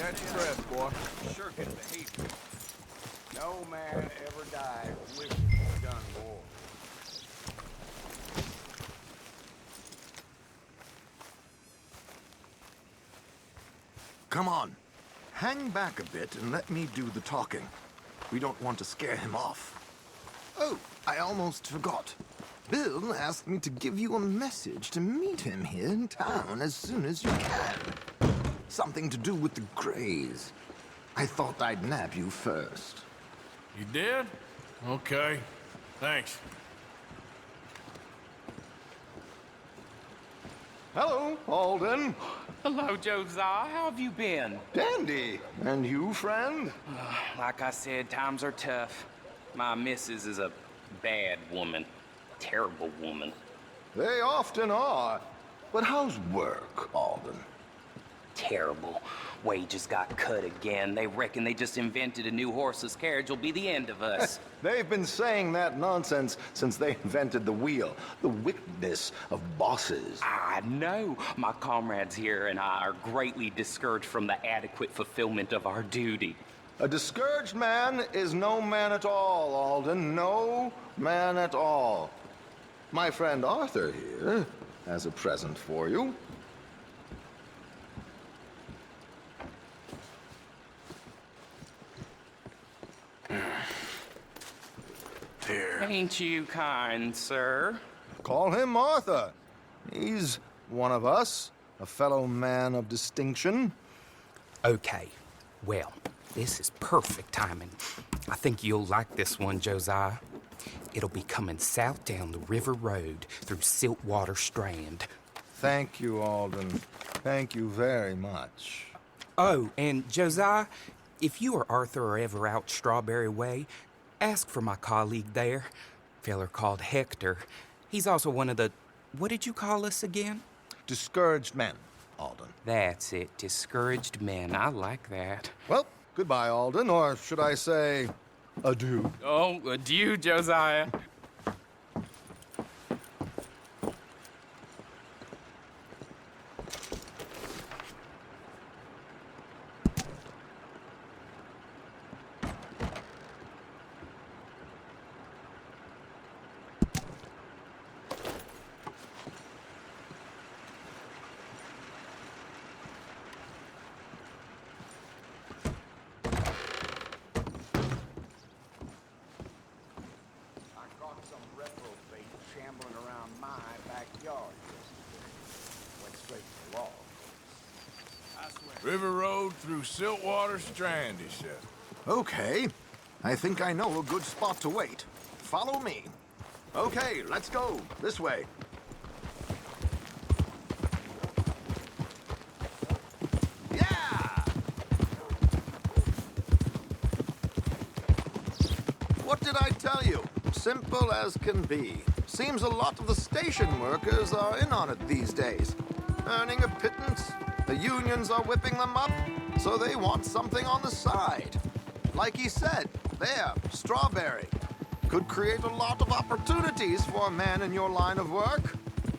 Catch your breath, boy. Sure good behavior. No man ever died with a gun, boy. Come on. Hang back a bit and let me do the talking. We don't want to scare him off. Oh, I almost forgot. Bill asked me to give you a message to meet him here in town as soon as you can. Something to do with the Greys. I thought I'd nab you first. You did? Okay. Thanks. Hello, Alden. Hello, Josiah. How have you been? Dandy. And you, friend? Like I said, times are tough. My missus is a bad woman. Terrible woman. They often are. But how's work, Alden? Terrible. Wages got cut again. They reckon they just invented a new horseless carriage will be the end of us. They've been saying that nonsense since they invented the wheel. The wickedness of bosses. I know. My comrades here and I are greatly discouraged from the adequate fulfillment of our duty. A discouraged man is no man at all, Alden. No man at all. My friend Arthur here has a present for you. Here. Ain't you kind, sir? Call him Arthur. He's one of us, a fellow man of distinction. Okay. Well, this is perfect timing. I think you'll like this one, Josiah. It'll be coming south down the River Road through Siltwater Strand. Thank you, Alden. Thank you very much. Oh, and Josiah, if you or Arthur are ever out Strawberry Way, ask for my colleague there, feller called Hector. He's also one of the, what did you call us again? Discouraged men, Alden. That's it, discouraged men. I like that. Well, goodbye, Alden, or should I say, adieu. Oh, adieu, Josiah. Shambling around my backyard yesterday. Went straight to the law. I swear. River Road through Siltwater Strand, he said. Okay. I think I know a good spot to wait. Follow me. Okay, let's go. This way. Yeah! What did I tell you? Simple as can be. Seems a lot of the station workers are in on it these days. Earning a pittance, the unions are whipping them up, so they want something on the side. Like he said, there, Strawberry. Could create a lot of opportunities for a man in your line of work.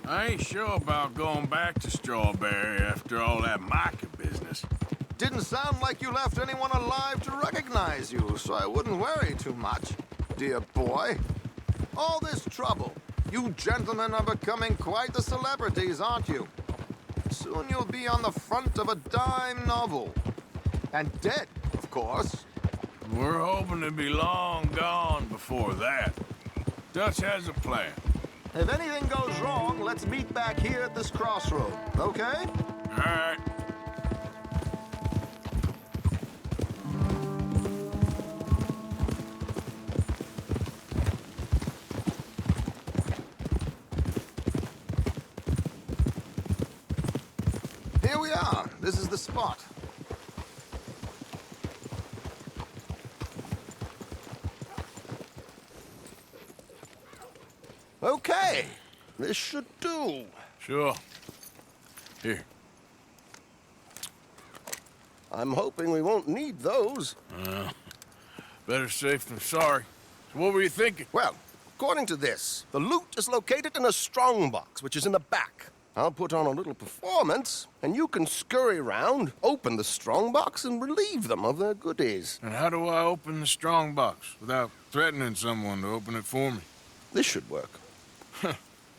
I ain't sure about going back to Strawberry after all that Micah business. Didn't sound like you left anyone alive to recognize you, so I wouldn't worry too much, dear boy. All this trouble. You gentlemen are becoming quite the celebrities, aren't you? Soon you'll be on the front of a dime novel. And dead, of course. We're hoping to be long gone before that. Dutch has a plan. If anything goes wrong, let's meet back here at this crossroad, okay? All right. Here we are. This is the spot. Okay. This should do. Sure. Here. I'm hoping we won't need those. Better safe than sorry. So what were you thinking? Well, according to this, the loot is located in a strongbox, which is in the back. I'll put on a little performance, and you can scurry around, open the strongbox, and relieve them of their goodies. And how do I open the strongbox without threatening someone to open it for me? This should work.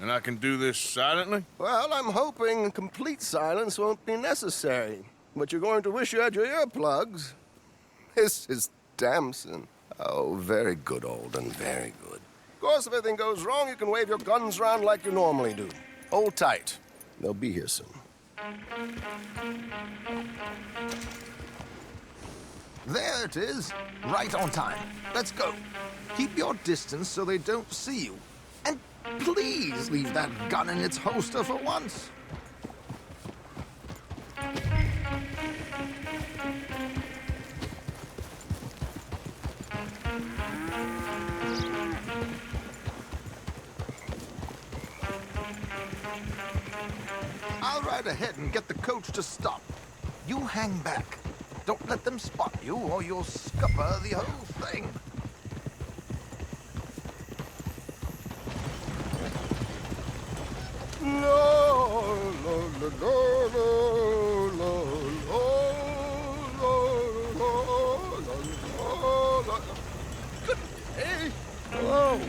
And I can do this silently? Well, I'm hoping complete silence won't be necessary. But you're going to wish you had your earplugs. This is Damson. Oh, very good, Alden, very good. Of course, if anything goes wrong, you can wave your guns around like you normally do. Hold tight. They'll be here soon. There it is. Right on time. Let's go. Keep your distance so they don't see you. And please leave that gun in its holster for once. I'll ride ahead and get the coach to stop. You hang back. Don't let them spot you, or you'll scupper the whole thing. Good day. Hello.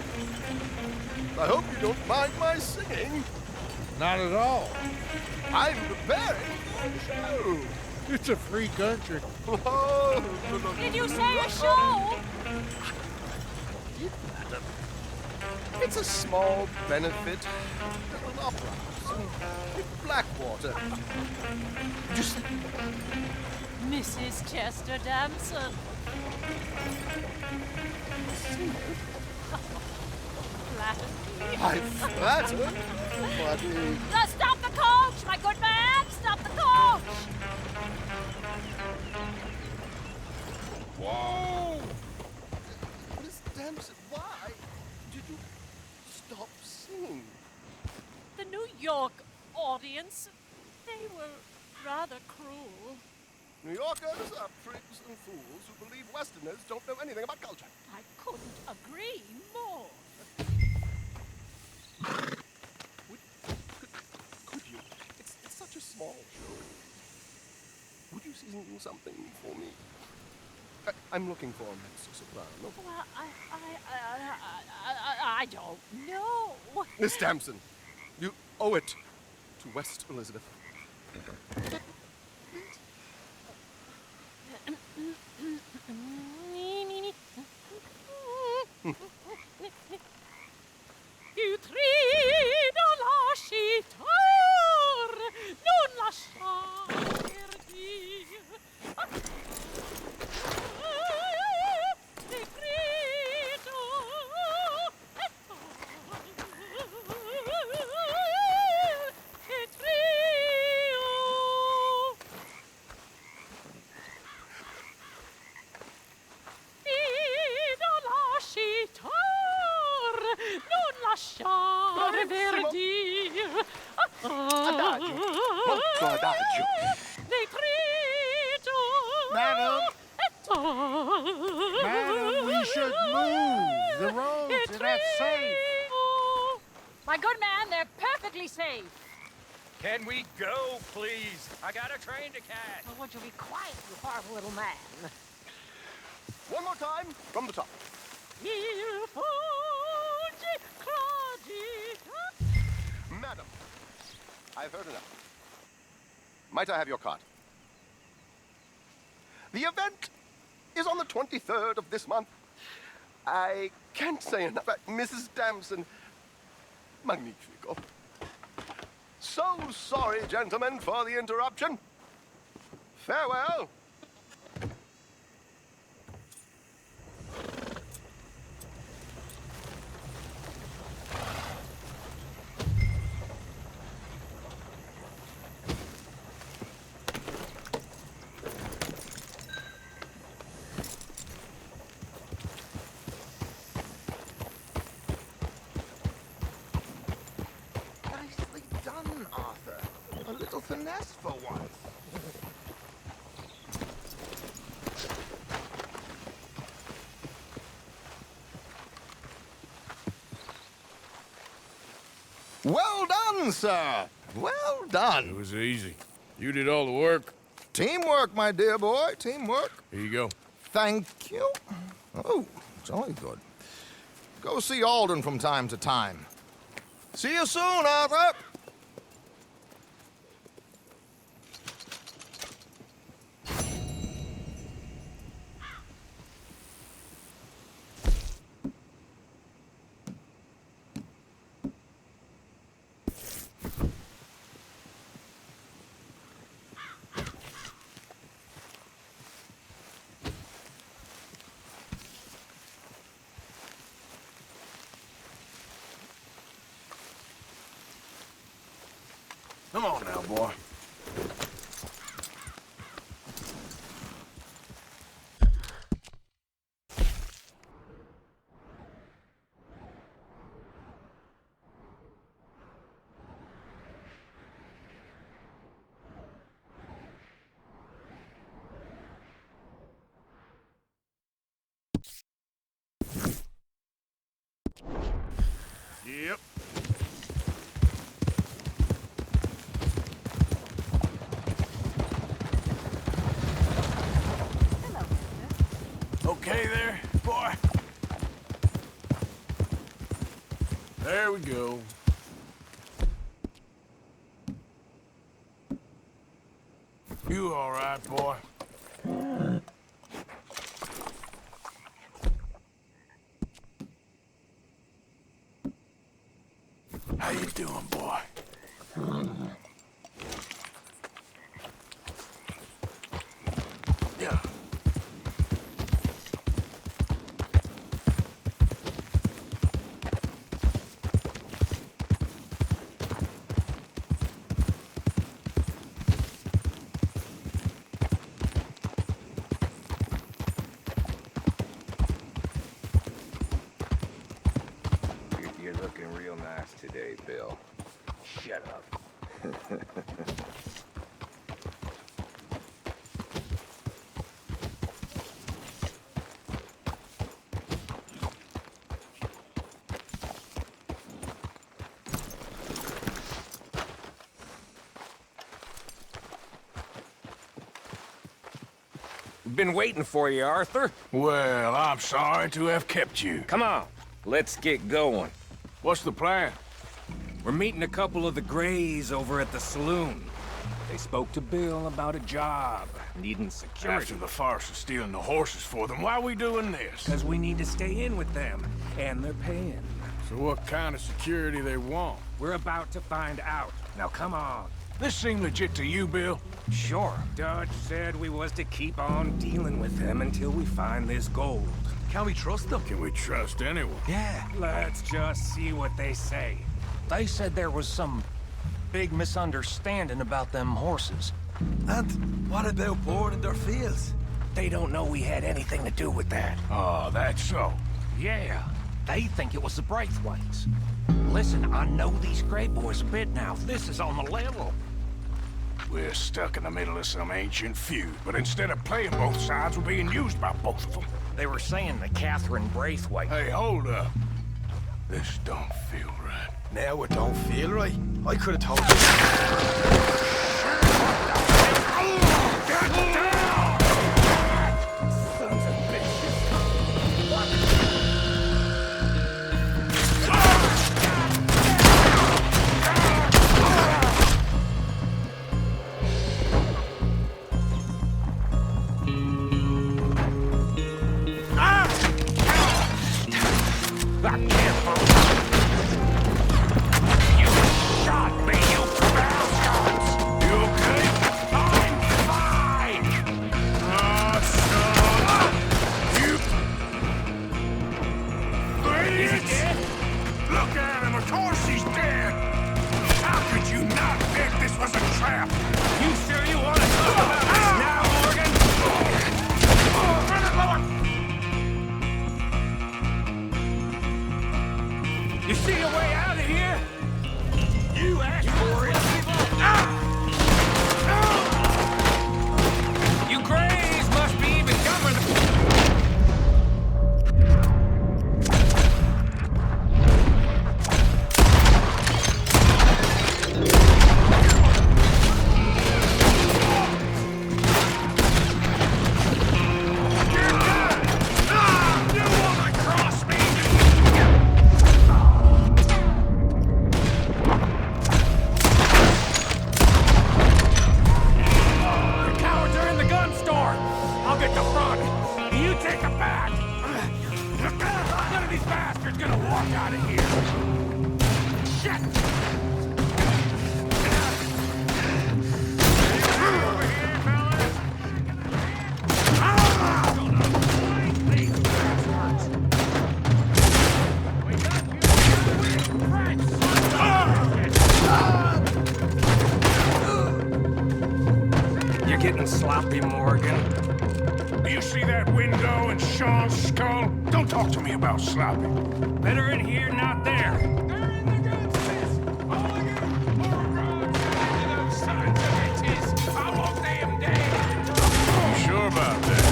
I hope you don't mind my singing. Not at all. I'm preparing for the show. It's a free country. Did you say a show? It's a small benefit little opera in Blackwater. Just Mrs. Chester Damson. I flatter, but Stop the coach, my good man! Stop the coach! Whoa! Miss Damson, why did you stop singing? The New York audience, they were rather cruel. New Yorkers are prigs and fools who believe Westerners don't know anything about culture. I couldn't agree more. Could you? It's such a small show. Would you sing something for me? I'm looking for a mezzo-soprano. Well, I don't know. Miss Damson, you owe it to West Elizabeth. Più trido lascitar, non lasciarti. Ti grido. Che trio. Trido lascitar, non lasciare verdir. Adagio, molto adagio. Nei trito. Madam, we should move. The roads are not safe. My good man, they're perfectly safe. Can we go, please? I got a train to catch. Well, would you be quiet, you horrible little man? One more time from the top. Madam, I've heard enough. Might I have your card? The event is on the 23rd of this month. I can't say enough. Mrs. Damson, magnifico. So sorry, gentlemen, for the interruption. Farewell. Nicely done, Arthur. A little finesse for once. Well done, sir. Well done. It was easy. You did all the work. Teamwork, my dear boy, teamwork. Here you go. Thank you. Oh, jolly good. Go see Alden from time to time. See you soon, Arthur. Come on now, boy. Yep. Okay there, boy? There we go. You all right, boy? How you doing, boy? Yeah. You're looking real nice today, Bill. Shut up. Been waiting for you, Arthur. Well, I'm sorry to have kept you. Come on, let's get going. What's the plan? We're meeting a couple of the Grays over at the saloon. They spoke to Bill about a job, needing security. After the farce of stealing the horses for them, why are we doing this? Because we need to stay in with them, and they're paying. So what kind of security they want? We're about to find out. Now come on. This seem legit to you, Bill? Sure. Dutch said we was to keep on dealing with them until we find this gold. Can we trust them? Can we trust anyone? Yeah. Let's just see what they say. They said there was some big misunderstanding about them horses. And what about boarding their fields? They don't know we had anything to do with that. Oh, that's so. Yeah. They think it was the Braithwaites. Listen, I know these Grey boys a bit now. This is on the level. We're stuck in the middle of some ancient feud, but instead of playing both sides, we're being used by both of them. They were saying that Catherine Braithwaite... Hey, hold up. This don't feel right. Now it don't feel right. I could have told you. You shot me, you bastards! you're getting sloppy, Morgan. Do you see that window in Sean's skull? Don't talk to me about sloppy. Better in here, not there. They're in the gun fist! All of you! More Rhodes! Into those sons of bitches! I want them dead! You sure about that?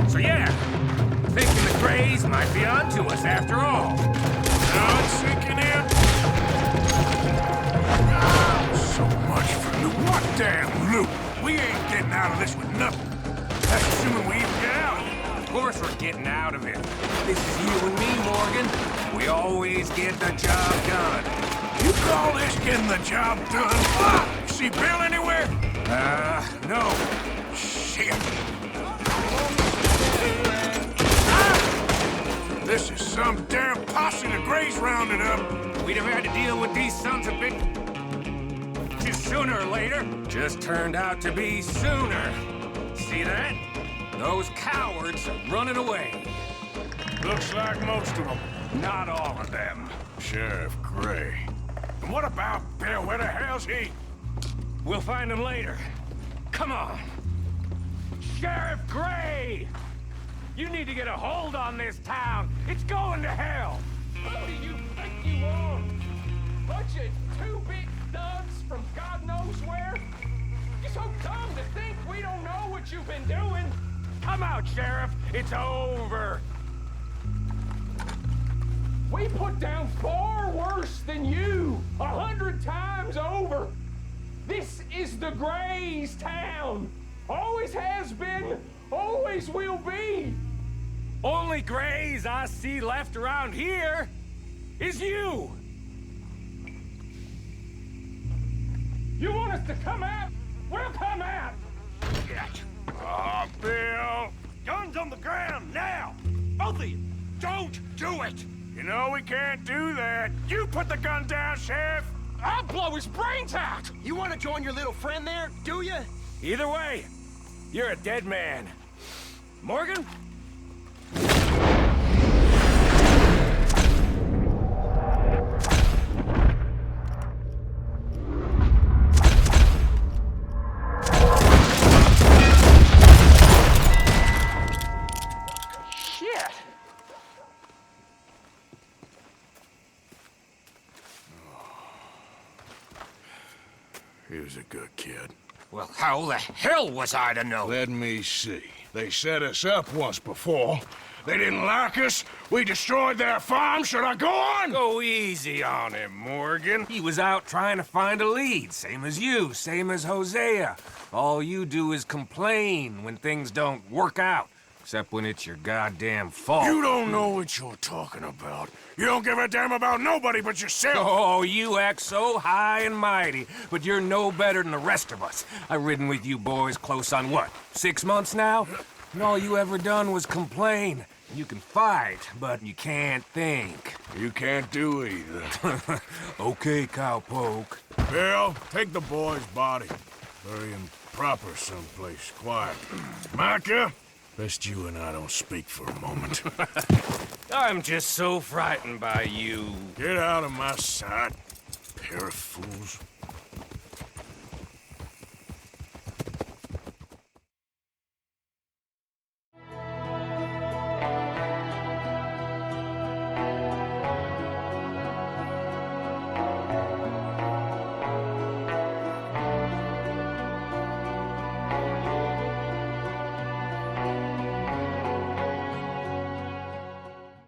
So yeah, thinking the Greys might be onto us after all. Now it's sinking in. So much for loot. What damn loot? We ain't getting out of this with nothing. That's assuming we even get out. Of course we're getting out of it. This is you and me, Morgan. We always get the job done. You call this getting the job done? See Bill anywhere? No. Shit. This is some damn posse the Greys rounded up. We'd have had to deal with these sons of bitches sooner or later. Just turned out to be sooner. See that? Those cowards are running away. Looks like most of them. Not all of them. Sheriff Gray. And what about Bill? Where the hell's he? We'll find him later. Come on. Sheriff Gray! You need to get a hold on this town. It's going to hell. Who do you think you are? Bunch of two-bit thugs from God knows where? You're so dumb to think we don't know what you've been doing. Come out, Sheriff. It's over. We put down far worse than you, 100 times over. This is the Greys' town. Always has been, always will be. Only Greys I see left around here is you. You want us to come out? We'll come out. Oh, Bill. Guns on the ground, now. Both of you, don't do it. You know we can't do that. You put the gun down, Sheriff. I'll blow his brains out. You want to join your little friend there, do you? Either way, you're a dead man. Morgan? Shit. He was a good kid. Well, how the hell was I to know? Let me see. They set us up once before. They didn't like us. We destroyed their farm. Should I go on? Go easy on him, Morgan. He was out trying to find a lead, same as you, same as Hosea. All you do is complain when things don't work out, except when it's your goddamn fault. You don't know what you're talking about. You don't give a damn about nobody but yourself. Oh, you act so high and mighty, but you're no better than the rest of us. I've ridden with you boys close on what, 6 months now? And all you ever done was complain. You can fight, but you can't think. You can't do either. Okay, cowpoke. Bill, take the boy's body. Bury him proper someplace quiet. Micah, best you and I don't speak for a moment. I'm just so frightened by you. Get out of my sight, pair of fools.